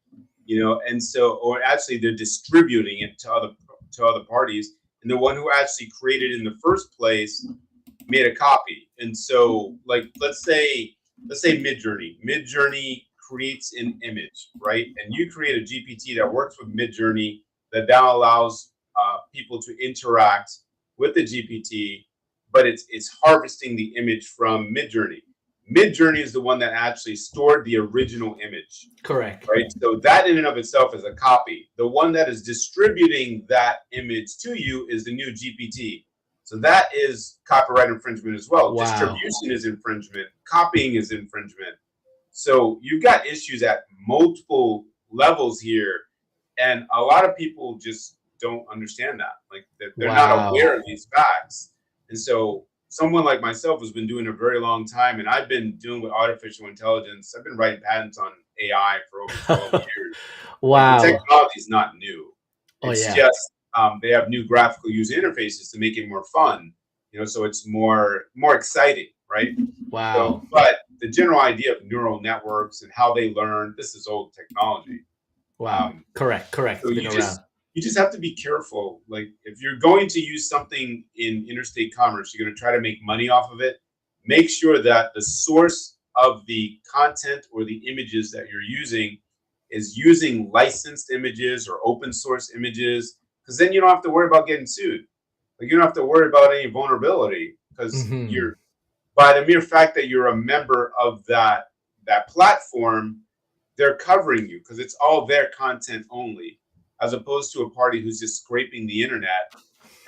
Speaker 5: and so, or actually they're distributing it to other parties, and the one who actually created it in the first place made a copy. And so, like, let's say Midjourney creates an image, right? And you create a GPT that works with Midjourney that now allows people to interact with the GPT, but it's harvesting the image from Midjourney. Midjourney is the one that actually stored the original image.
Speaker 2: Correct.
Speaker 5: Right. So that in and of itself is a copy. The one that is distributing that image to you is the new GPT. So that is copyright infringement as well.
Speaker 2: Wow.
Speaker 5: Distribution is infringement. Copying is infringement. So you've got issues at multiple levels here. And a lot of people just don't understand that. Like, they're not aware of these facts. And so someone like myself has been doing it a very long time, and I've been dealing with artificial intelligence. I've been writing patents on AI for over 12 years.
Speaker 2: Wow.
Speaker 5: Like, the technology is not new. It's
Speaker 2: just
Speaker 5: they have new graphical user interfaces to make it more fun, so it's more exciting, right?
Speaker 2: Wow.
Speaker 5: So, but the general idea of neural networks and how they learn, this is old technology.
Speaker 2: Wow. Correct.
Speaker 5: So you just have to be careful. Like, if you're going to use something in interstate commerce, you're going to try to make money off of it. Make sure that the source of the content or the images that you're using is using licensed images or open source images because then you don't have to worry about getting sued. Like you don't have to worry about any vulnerability because you're by the mere fact that you're a member of that platform, they're covering you because it's all their content only, as opposed to a party who's just scraping the internet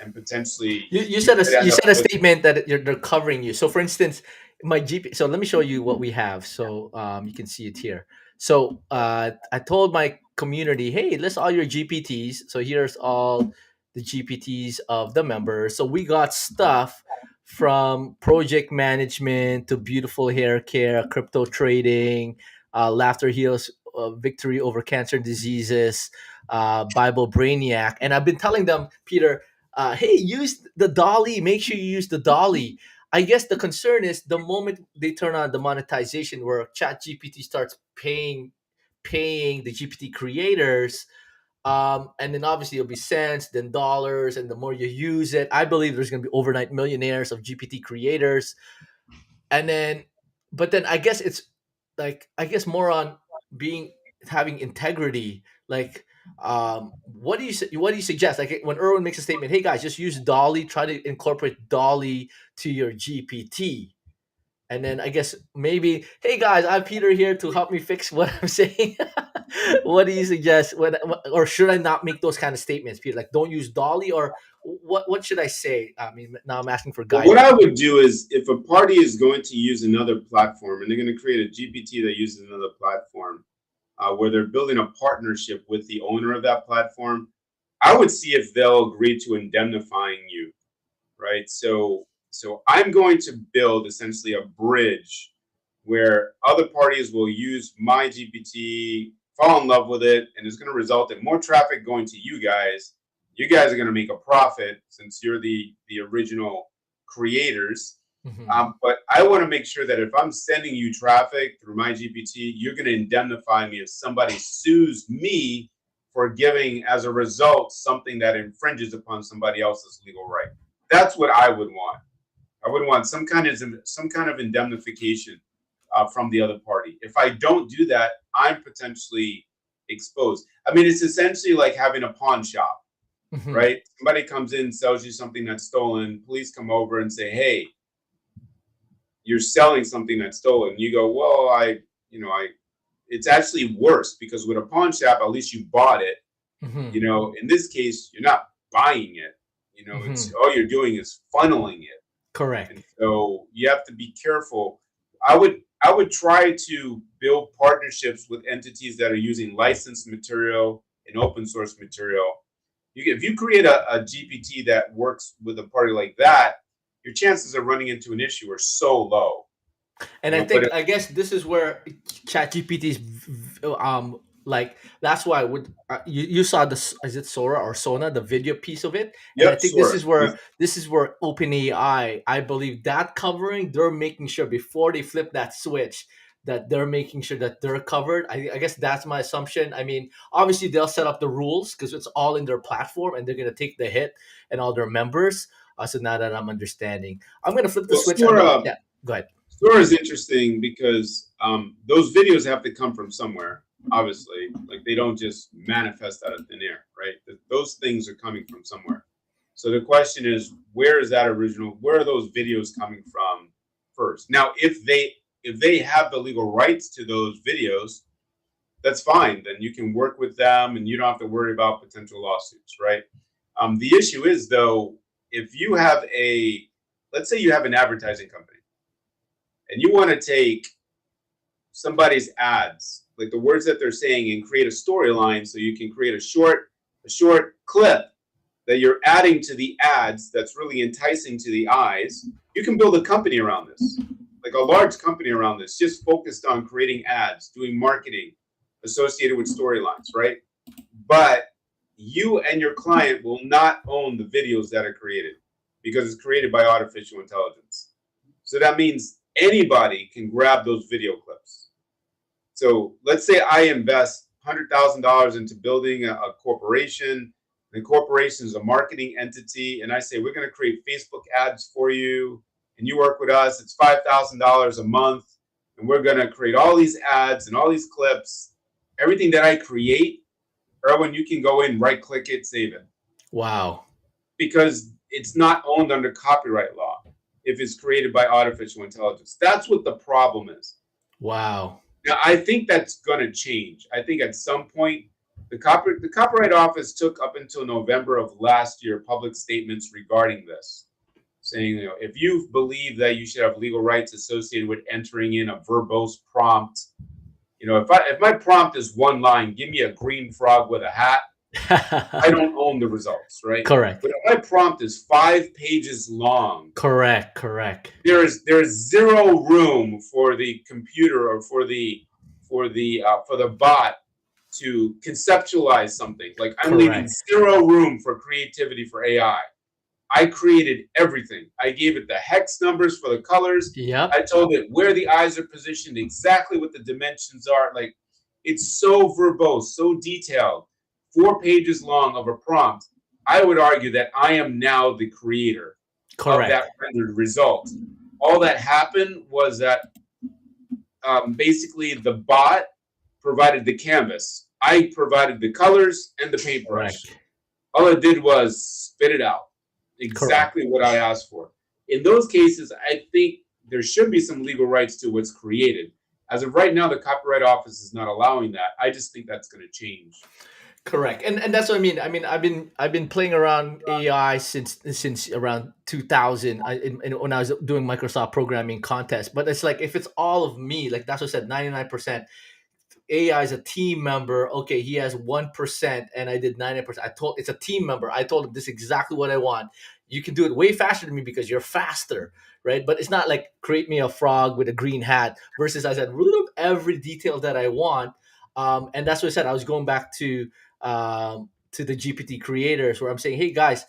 Speaker 5: and potentially
Speaker 2: You
Speaker 5: you
Speaker 2: said
Speaker 5: could end up
Speaker 2: a
Speaker 5: with.
Speaker 2: statement that they're covering you. So, for instance, my GP. So let me show you what we have. So you can see it here. So I told my community, hey, list all your GPTs. So here's all the GPTs of the members. So we got stuff from project management to beautiful hair care, crypto trading, laughter heals, victory over cancer diseases, Bible brainiac. And I've been telling them, Peter, hey, use the dolly. Make sure you use the dolly. I guess the concern is the moment they turn on the monetization where ChatGPT starts paying the GPT creators, and then obviously it'll be cents, then dollars, and the more you use it, I believe there's going to be overnight millionaires of GPT creators. And then, but then I guess it's like I guess more on being having integrity. Like, what do you suggest? Like when Erwin makes a statement, hey guys, just use Dolly. Try to incorporate Dolly to your GPT. And then I guess maybe, hey guys, I'm Peter here to help me fix what I'm saying. What do you suggest? Or should I not make those kind of statements, Peter? Like, don't use Dolly, or what should I say? I mean, now I'm asking for
Speaker 5: But what
Speaker 2: guidance.
Speaker 5: I would do is if a party is going to use another platform and they're going to create a GPT that uses another platform, where they're building a partnership with the owner of that platform, I would see if they'll agree to indemnifying you, right? So I'm going to build essentially a bridge where other parties will use my GPT, fall in love with it, and it's going to result in more traffic going to you guys. You guys are going to make a profit since you're the original creators.
Speaker 2: Mhm.
Speaker 5: But I want to make sure that if I'm sending you traffic through my GPT, you're going to indemnify me if somebody sues me for giving, as a result, something that infringes upon somebody else's legal right. That's what I would want. I would want some kind of indemnification from the other party. If I don't do that, I'm potentially exposed. I mean, it's essentially like having a pawn shop,
Speaker 2: Mhm.
Speaker 5: right? Somebody comes in, sells you something that's stolen. Police come over and say, "Hey, you're selling something that's stolen." You go, "Well, it's actually worse because with a pawn shop, at least you bought it.
Speaker 2: Mhm.
Speaker 5: In this case, you're not buying it. It's
Speaker 2: Mhm.
Speaker 5: all you're doing is funneling it. And
Speaker 2: Correct.
Speaker 5: so you have to be careful. I would try to build partnerships with entities that are using licensed material and open source material. If you create a GPT that works with a party like that, your chances of running into an issue are so low.
Speaker 2: And
Speaker 5: But
Speaker 2: I guess this is where ChatGPT is, like that's why I would you saw this, is it Sora or Sona, the video piece of it, and I
Speaker 5: yep,
Speaker 2: think
Speaker 5: sure.
Speaker 2: this is where OpenAI, I believe that covering, they're making sure before they flip that switch that they're making sure that they're covered. I guess that's my assumption. I mean, obviously they'll set up the rules because it's all in their platform and they're gonna take the hit and all their members. So now that I'm understanding, I'm gonna flip the
Speaker 5: Well,
Speaker 2: switch. I know.
Speaker 5: Sora
Speaker 2: Yeah, go ahead.
Speaker 5: Sora is interesting because those videos have to come from somewhere. Obviously, like they don't just manifest out of thin air, right? Those things are coming from somewhere. So the question is, where is that original? Where are those videos coming from first? Now, if they have the legal rights to those videos, that's fine. Then you can work with them, and you don't have to worry about potential lawsuits, right? The issue is though, if you have let's say you have an advertising company and you want to take somebody's ads, like the words that they're saying, and create a storyline so you can create a short clip that you're adding to the ads that's really enticing to the eyes. You can build a company around this, like a large company around this, just focused on creating ads, doing marketing associated with storylines, right? But you and your client will not own the videos that are created because it's created by artificial intelligence. So that means anybody can grab those video clips. So let's say I invest $100,000 into building a corporation. The corporation is a marketing entity, and I say we're going to create Facebook ads for you, and you work with us. It's $5,000 a month, and we're going to create all these ads and all these clips. Everything that I create, Erwin, you can go in, right click it, save it.
Speaker 2: Wow.
Speaker 5: because it's not owned under copyright law if it's created by artificial intelligence. That's what the problem is.
Speaker 2: Wow.
Speaker 5: Now, I think that's going to change. I think at some point, the Copyright Office took up until November of last year public statements regarding this, saying, if you believe that you should have legal rights associated with entering in a verbose prompt, if my prompt is one line, give me a green frog with a hat, I don't own the results, right?
Speaker 2: Correct.
Speaker 5: But if my prompt is 5 pages long,
Speaker 2: Correct.
Speaker 5: there is zero room for the computer or for the bot to conceptualize something. Like, I'm leaving
Speaker 2: Correct.
Speaker 5: zero room for creativity for AI. I created everything. I gave it the hex numbers for the colors.
Speaker 2: Yep.
Speaker 5: I told it where the eyes are positioned, exactly what the dimensions are. Like, it's so verbose, so detailed. 4 pages long of a prompt. I would argue that I am now the creator of that rendered result. All that happened was that basically the bot provided the canvas. I provided the colors and the paintbrush.
Speaker 2: Correct.
Speaker 5: All it did was spit it out. Exactly what I asked for. In those cases, I think there should be some legal rights to what's created. As of right now, the Copyright Office is not allowing that. I just think that's going to change.
Speaker 2: Correct, and that's what I mean. I've been playing around AI since around 2000. When I was doing Microsoft programming contests, but it's like if it's all of me, like that's what I said, 99%. AI is a team member. Okay, he has 1%, and I did 90%. It's a team member. I told him this is exactly what I want. You can do it way faster than me because you're faster, right? But it's not like create me a frog with a green hat versus I said every detail that I want. And that's what I said. I was going back to the GPT creators where I'm saying, hey guys,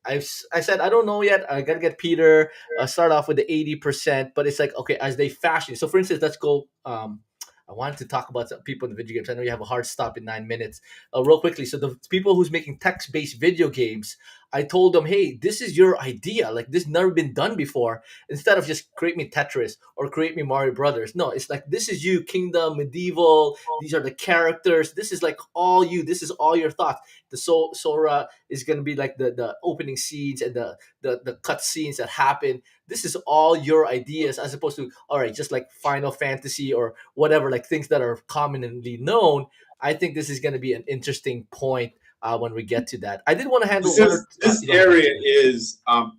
Speaker 2: I said I don't know yet. I gotta get Peter. Start off with the 80%, but it's like okay, as they fashion. So for instance, let's go. I wanted to talk about some people in the video games. I know you have a hard stop in 9 minutes. Real quickly, so the people who's making text-based video games, I told them, hey, this is your idea. Like this never been done before. Instead of just create me Tetris or create me Mario Brothers. No, it's like this is you, Kingdom, Medieval. These are the characters. This is like all you. This is all your thoughts. The Sora is gonna be like the opening scenes and the cut scenes that happen. This is all your ideas as opposed to all right, just like Final Fantasy or whatever, like things that are commonly known. I think this is going to be an interesting point when we get to that. I did want to handle
Speaker 5: this area is. I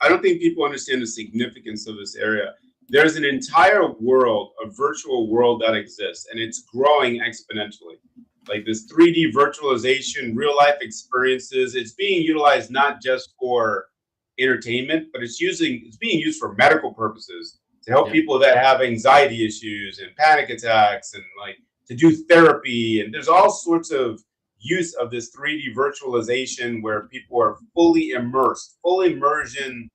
Speaker 5: don't think people understand the significance of this area. There's an entire world, a virtual world that exists, and it's growing exponentially. Like this 3D virtualization, real life experiences. It's being utilized not just for entertainment, but it's being used for medical purposes to help people that have anxiety issues and panic attacks and like to do therapy. And there's all sorts of use of this 3D virtualization where people are fully immersed, full immersion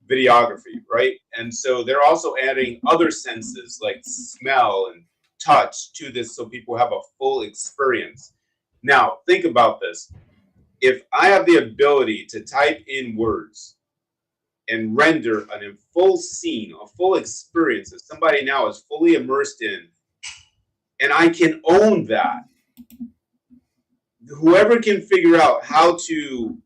Speaker 5: videography, right? And so they're also adding other senses like smell and touch to this so people have a full experience. Now, think about this. If I have the ability to type in words and render a full scene, a full experience that somebody now is fully immersed in, and I can own that. Whoever can figure out how to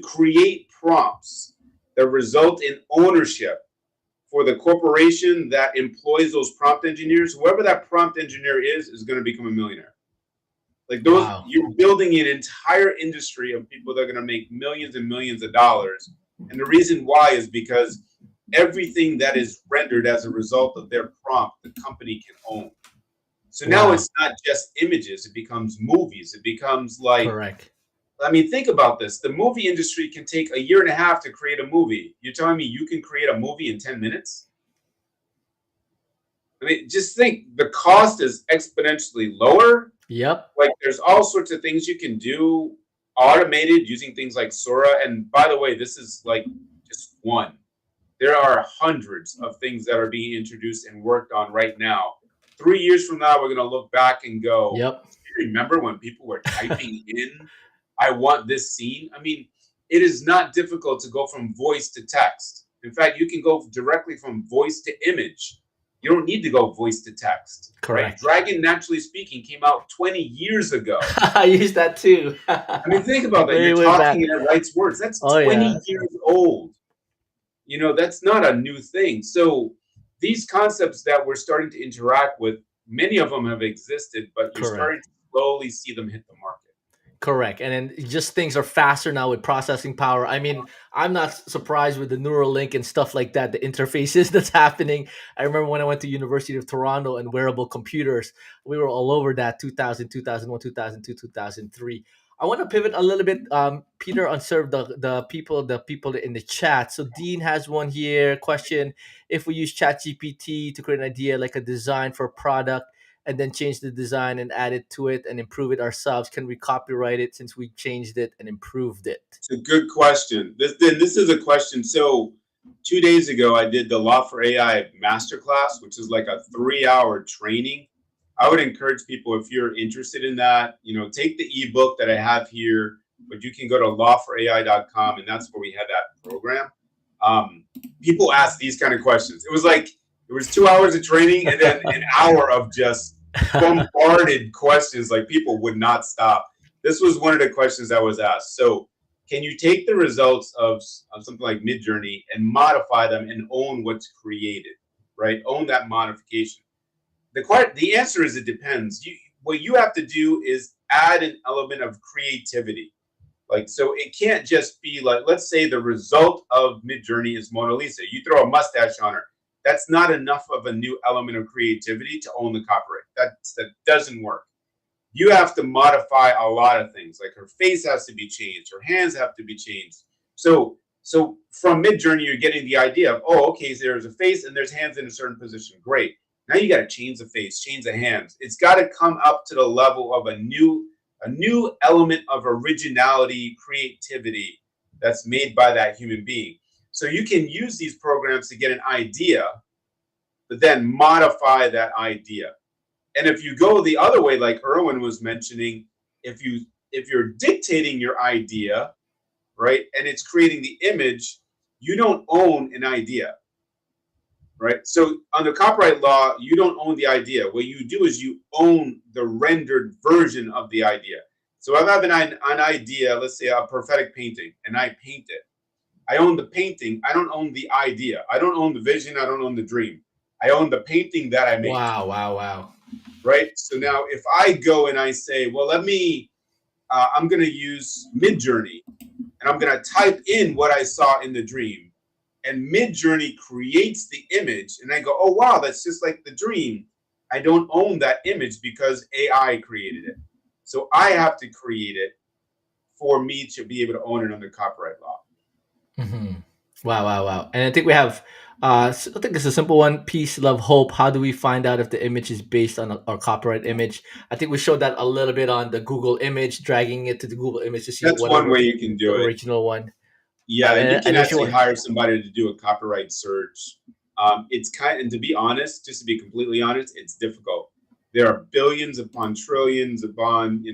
Speaker 5: create prompts that result in ownership for the corporation that employs those prompt engineers, whoever that prompt engineer is going to become a millionaire. Like those, you're building an entire industry of people that are going to make millions and millions of dollars. And the reason why is because everything that is rendered as a result of their prompt, the company can own. So now it's not just images, it becomes movies. It becomes like,
Speaker 2: correct.
Speaker 5: I mean, think about this. The movie industry can take a year and a half to create a movie. You're telling me you can create a movie in 10 minutes? I mean, just think the cost is exponentially lower.
Speaker 2: Yep.
Speaker 5: Like there's all sorts of things you can do automated using things like Sora. And by the way, this is like just one. There are hundreds of things that are being introduced and worked on right now. 3 years from now, we're going to look back and go,
Speaker 2: yep.
Speaker 5: Do you remember when people were typing in, I want this scene? I mean, it is not difficult to go from voice to text. In fact, you can go directly from voice to image. You don't need to go voice to text.
Speaker 2: Correct.
Speaker 5: Right? Dragon Naturally Speaking came out 20 years ago.
Speaker 2: I use that too.
Speaker 5: I mean, think about that. You're
Speaker 2: Way
Speaker 5: talking
Speaker 2: back.
Speaker 5: and it writes words. That's
Speaker 2: Oh
Speaker 5: 20
Speaker 2: yeah.
Speaker 5: years old. You know, that's not a new thing. So these concepts that we're starting to interact with, many of them have existed, but you're
Speaker 2: Correct.
Speaker 5: starting to slowly see them hit the market.
Speaker 2: Correct. And then just things are faster now with processing power. I mean, I'm not surprised with the Neuralink and stuff like that, the interfaces that's happening. I remember when I went to University of Toronto and wearable computers, we were all over that 2000, 2001, 2002, 2003. I want to pivot a little bit, Peter, on serve the people in the chat. So Dean has one here. Question: if we use ChatGPT to create an idea like a design for a product, and then change the design and add it to it and improve it ourselves, can we copyright it since we changed it and improved it?
Speaker 5: It's a good question. This is a question. So 2 days ago, I did the Law for AI masterclass, which is like a 3-hour training. I would encourage people, if you're interested in that, you know, take the ebook that I have here, but you can go to lawforai.com, and that's where we had that program. People ask these kind of questions. It was 2 hours of training and then an hour of just bombarded questions. Like, people would not stop. This was one of the questions that was asked. So can you take the results of something like Midjourney and modify them and own what's created, right? Own that modification. The answer is it depends. What you have to do is add an element of creativity. Like, so it can't just be like, let's say the result of Midjourney is Mona Lisa. You throw a mustache on her. That's not enough of a new element of creativity to own the copyright. That doesn't work. You have to modify a lot of things. Like, her face has to be changed. Her hands have to be changed. So from Midjourney, you're getting the idea of, oh, okay, so there's a face and there's hands in a certain position. Great. Now you got to change the face, change the hands. It's got to come up to the level of a new element of originality, creativity that's made by that human being. So you can use these programs to get an idea, but then modify that idea. And if you go the other way, like Erwin was mentioning, if you're dictating your idea, right, and it's creating the image, you don't own an idea. Right. So under copyright law, you don't own the idea. What you do is you own the rendered version of the idea. So if I have an idea, let's say a prophetic painting, and I paint it, I own the painting. I don't own the idea. I don't own the vision. I don't own the dream. I own the painting that I made.
Speaker 2: Wow.
Speaker 5: Right. So now if I go and I say, well, I'm going to use Midjourney, and I'm going to type in what I saw in the dream. And Midjourney creates the image, and I go, oh, wow, that's just like the dream. I don't own that image because AI created it. So I have to create it for me to be able to own it under copyright law.
Speaker 2: Mm-hmm. Wow. And I think we have, I think it's a simple one: peace, love, hope. How do we find out if the image is based on our copyright image? I think we showed that a little bit on the Google image, dragging it to the Google image to see
Speaker 5: That's
Speaker 2: whatever
Speaker 5: one way you can do
Speaker 2: the
Speaker 5: it.
Speaker 2: original one.
Speaker 5: Yeah, you can actually
Speaker 2: want
Speaker 5: hire somebody to do a copyright search. And to be honest, just to be completely honest, it's difficult. There are billions upon trillions upon,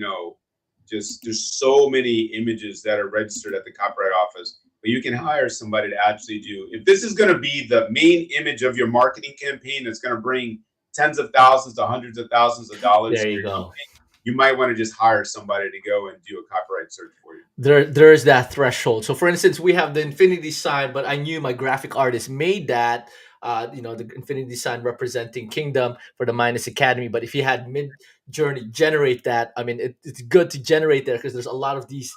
Speaker 5: there's so many images that are registered at the Copyright Office. But you can hire somebody to actually do. If this is going to be the main image of your marketing campaign that's going to bring tens of thousands to hundreds of thousands of dollars
Speaker 2: There
Speaker 5: to
Speaker 2: you
Speaker 5: your
Speaker 2: go.
Speaker 5: company, you might want to just hire somebody to go and do a copyright search for you.
Speaker 2: There is that threshold. So for instance, we have the infinity sign, but I knew my graphic artist made that, the infinity sign representing kingdom for the Minus Academy. But if you had Midjourney generate that, I mean, it's good to generate there because there's a lot of these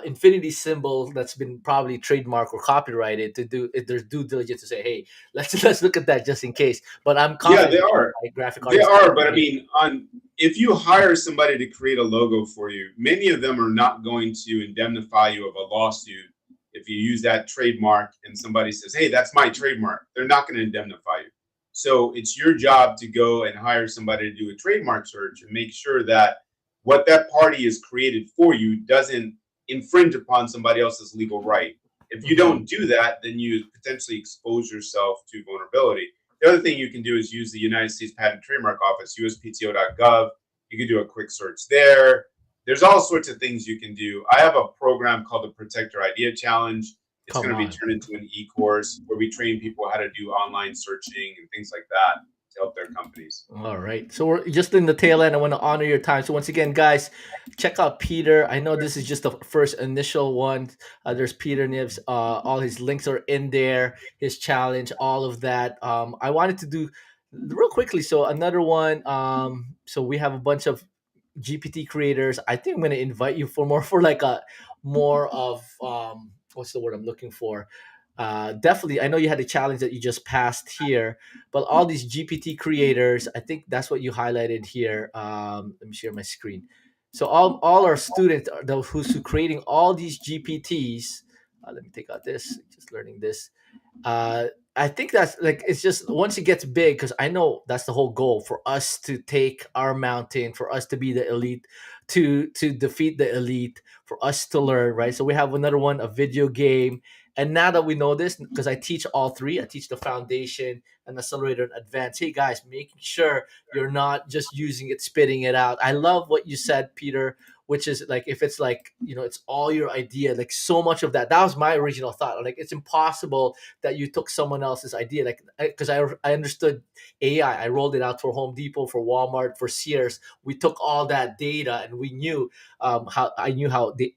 Speaker 2: infinity symbols that's been probably trademarked or copyrighted to do if there's due diligence to say, hey, let's look at that just in case. But I'm confident
Speaker 5: Yeah, they are.
Speaker 2: my graphic
Speaker 5: They
Speaker 2: artist
Speaker 5: are, but I mean, if you hire somebody to create a logo for you, many of them are not going to indemnify you of a lawsuit if you use that trademark and somebody says, hey, that's my trademark. They're not going to indemnify you. So it's your job to go and hire somebody to do a trademark search and make sure that what that party has created for you doesn't infringe upon somebody else's legal right. If you don't do that, then you potentially expose yourself to vulnerability. The other thing you can do is use the United States Patent and Trademark Office, uspto.gov. You can do a quick search there. There's all sorts of things you can do. I have a program called the Protect Your Idea Challenge. It's
Speaker 2: Come
Speaker 5: going to be
Speaker 2: on.
Speaker 5: turned into an e-course where we train people how to do online searching and things like that to help their companies.
Speaker 2: All right. So we're just in the tail end. I want to honor your time. So once again, guys, check out Peter. I know this is just the first initial one. There's Peter Nieves. All his links are in there. His challenge, all of that. I wanted to do real quickly. So another one. So we have a bunch of GPT creators. I think I'm going to invite you for more for like a more of what's the word I'm looking for? Definitely, I know you had a challenge that you just passed here, but all these GPT creators, I think that's what you highlighted here. Let me share my screen. So all our students, are those who's creating all these GPTs. Let me take out this. Just learning this. uh I think that's like it's just once it gets big, because I know that's the whole goal for us to take our mountain, for us to be the elite, to defeat the elite, for us to learn, right? So we have another one, a video game. And now that we know this, because I teach all three, I teach the foundation and accelerator and advanced. Hey guys, making sure you're not just using it, spitting it out. I love what you said, Peter, which is like if it's like, it's all your idea, like so much of that was my original thought. Like it's impossible that you took someone else's idea, like because I understood AI. I rolled it out for Home Depot, for Walmart, for Sears. We took all that data and we knew how the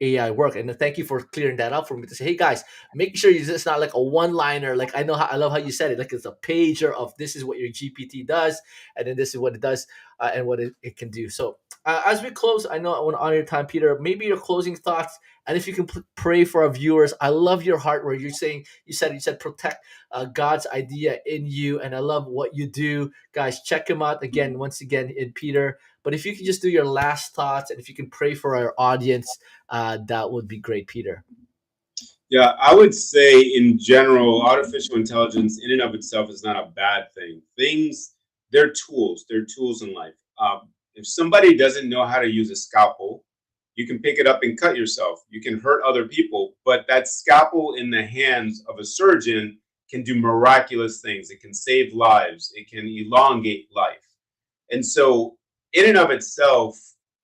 Speaker 2: AI work. And thank you for clearing that up for me to say, hey guys, make sure it's not like a one-liner. Like I love how you said it. Like it's a pager of this is what your GPT does, and then this is what it does, and what it can do. So as we close, I know I want to honor your time, Peter. Maybe your closing thoughts, and if you can pray for our viewers. I love your heart where you said protect God's idea in you, and I love what you do, guys. Check him out again, once again, in Peter. But if you could just do your last thoughts, and if you can pray for our audience, that would be great, Peter.
Speaker 5: Yeah, I would say in general, artificial intelligence in and of itself is not a bad thing. They're tools. They're tools in life. If somebody doesn't know how to use a scalpel, you can pick it up and cut yourself. You can hurt other people, but that scalpel in the hands of a surgeon can do miraculous things. It can save lives. It can elongate life. And so, in and of itself,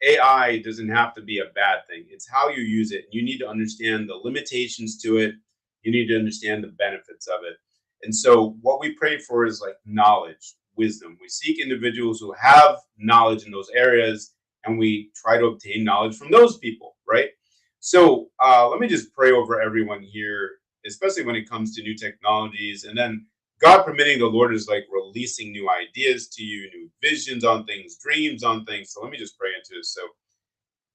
Speaker 5: AI doesn't have to be a bad thing. It's how you use it. You need to understand the limitations to it. You need to understand the benefits of it. And so, what we pray for is like knowledge, wisdom. We seek individuals who have knowledge in those areas, and we try to obtain knowledge from those people, right? So, let me just pray over everyone here, especially when it comes to new technologies. And then God permitting, the Lord is like releasing new ideas to you, new visions on things, dreams on things. So let me just pray into this. So,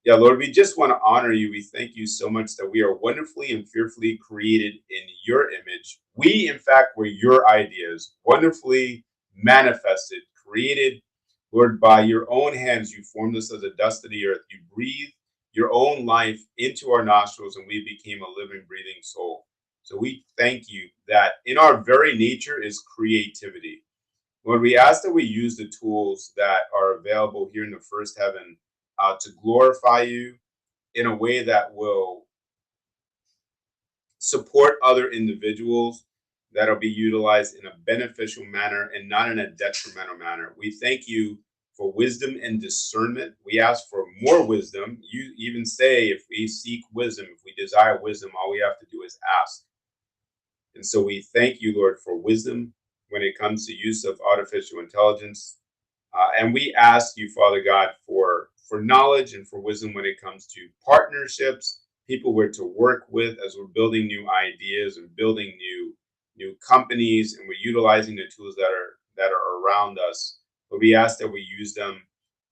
Speaker 5: yeah, Lord, we just want to honor you. We thank you so much that we are wonderfully and fearfully created in your image. We, in fact, were your ideas, wonderfully manifested, created, Lord, by your own hands. You formed us as a dust of the earth. You breathed your own life into our nostrils, and we became a living, breathing soul. So we thank you that in our very nature is creativity. Lord, we ask that we use the tools that are available here in the first heaven to glorify you in a way that will support other individuals, that'll be utilized in a beneficial manner and not in a detrimental manner. We thank you for wisdom and discernment. We ask for more wisdom. You even say if we seek wisdom, if we desire wisdom, all we have to do is ask. And so we thank you, Lord, for wisdom when it comes to use of artificial intelligence. And we ask you, Father God, for knowledge and for wisdom when it comes to partnerships, people we're to work with as we're building new ideas and building new companies, and we're utilizing the tools that are around us. But we ask that we use them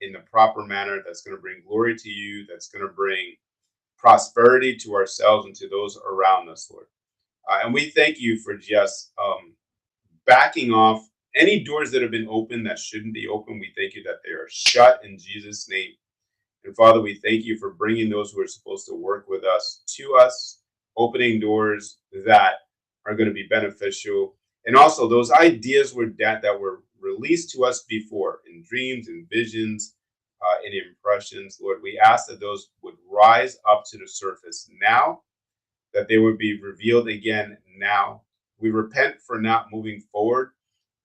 Speaker 5: in the proper manner that's going to bring glory to you, that's going to bring prosperity to ourselves and to those around us, Lord. And we thank you for just backing off any doors that have been open that shouldn't be open. We thank you that they are shut in Jesus' name. And Father, we thank you for bringing those who are supposed to work with us to us, opening doors that are going to be beneficial. And also those ideas that were released to us before in dreams and visions, in impressions, Lord, we ask that those would rise up to the surface now, that they would be revealed again now. We repent for not moving forward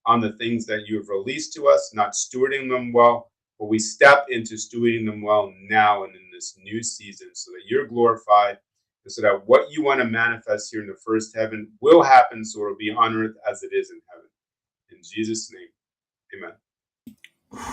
Speaker 5: on the things that you have released to us, not stewarding them well, but we step into stewarding them well now and in this new season so that you're glorified so that what you want to manifest here in the first heaven will happen, so it'll be on earth as it is in heaven. In Jesus' name, amen.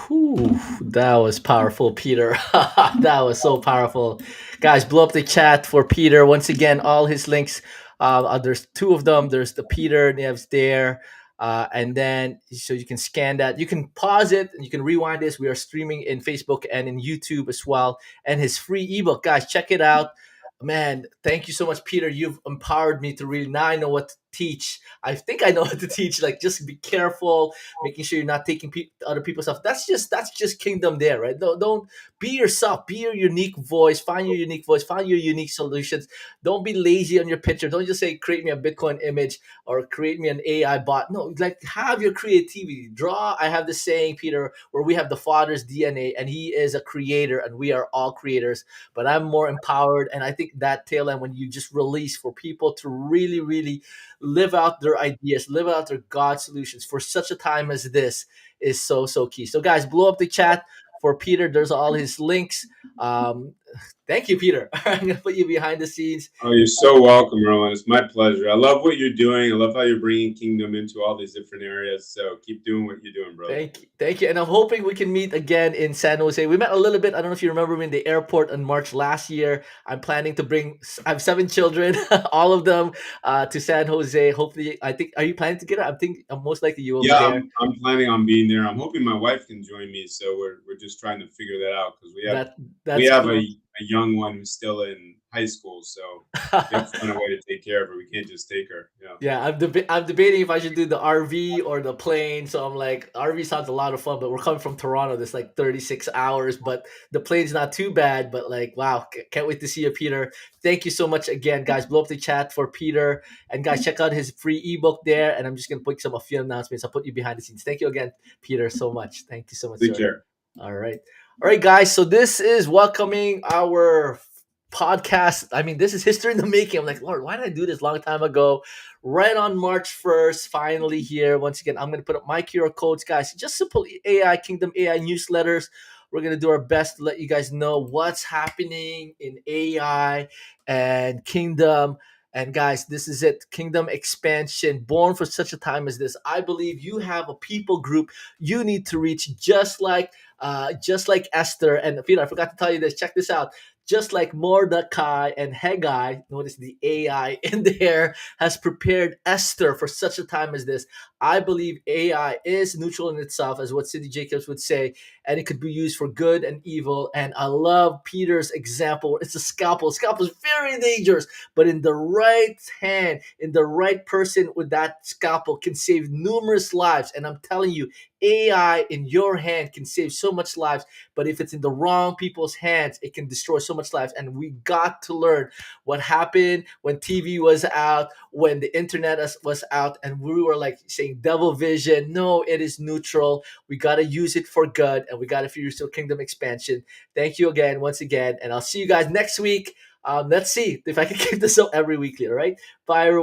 Speaker 2: Whew, that was powerful, Peter. That was so powerful. Guys, blow up the chat for Peter. Once again, all his links. There's two of them. There's the Peter Nieves there. And then, so you can scan that. You can pause it and you can rewind this. We are streaming in Facebook and in YouTube as well. And his free ebook, guys, check it out. Man, thank you so much, Peter. You've empowered me to really, now I know what to teach. I think I know what to teach. Like, just be careful, making sure you're not taking other people's stuff. That's just kingdom there, right? Don't be yourself. Be your unique voice. Find your unique voice. Find your unique solutions. Don't be lazy on your picture. Don't just say create me a Bitcoin image or create me an AI bot. No, like, have your creativity. Draw. I have this saying, Peter, where we have the Father's DNA, and He is a creator, and we are all creators. But I'm more empowered, and I think that tail end when you just release for people to really, really live out their ideas, live out their God solutions for such a time as this is so, so key. So, guys, blow up the chat for Peter. There's all his links. Thank you, Peter. I'm going to put you behind the scenes.
Speaker 5: Oh, you're so welcome, Rowan. It's my pleasure. I love what you're doing. I love how you're bringing kingdom into all these different areas. So keep doing what you're doing, brother.
Speaker 2: Thank you. Thank you. And I'm hoping we can meet again in San Jose. We met a little bit. I don't know if you remember me in the airport in March last year. I'm planning to I have 7 children, all of them to San Jose. Hopefully, are you planning to get it? I think most likely you will be
Speaker 5: Yeah,
Speaker 2: there.
Speaker 5: I'm planning on being there. I'm hoping my wife can join me. So we're just trying to figure that out, because we
Speaker 2: That's
Speaker 5: have
Speaker 2: cool.
Speaker 5: a young one who's still in high school. So we have to find a way to take care of her. We can't just take her. Yeah.
Speaker 2: Yeah, I'm debating if I should do the RV or the plane. So I'm like, RV sounds a lot of fun, but we're coming from Toronto. That's like 36 hours, but the plane's not too bad. But like, wow, can't wait to see you, Peter. Thank you so much again, guys. Blow up the chat for Peter, and guys, check out his free ebook there. And I'm just gonna put a few announcements. I'll put you behind the scenes. Thank you again, Peter, so much. Thank you so much,
Speaker 5: Take
Speaker 2: sir.
Speaker 5: care.
Speaker 2: All right, guys. So this is welcoming our podcast. I mean, this is history in the making. I'm like, Lord, why did I do this long time ago? Right on March 1st, finally here. Once again, I'm going to put up my QR codes, guys. Just simple AI, Kingdom AI newsletters. We're going to do our best to let you guys know what's happening in AI and Kingdom. And guys, this is it. Kingdom expansion, born for such a time as this. I believe you have a people group you need to reach, just like Esther. And Peter, I forgot to tell you this. Check this out. Just like Mordecai and Haggai, notice the AI in there, has prepared Esther for such a time as this. I believe AI is neutral in itself, as what Cindy Jacobs would say, and it could be used for good and evil. And I love Peter's example. It's a scalpel. Scalpel is very dangerous, but in the right hand, in the right person with that scalpel can save numerous lives. And I'm telling you, AI in your hand can save so much lives, but if it's in the wrong people's hands, it can destroy so much lives. And we got to learn what happened when TV was out, when the internet was out, and we were like saying devil vision. No, it is neutral. We got to use it for good, and we got to use it kingdom expansion. Thank you again, once again, and I'll see you guys next week. Let's see if I can keep this up every weekly. All right, bye, everyone.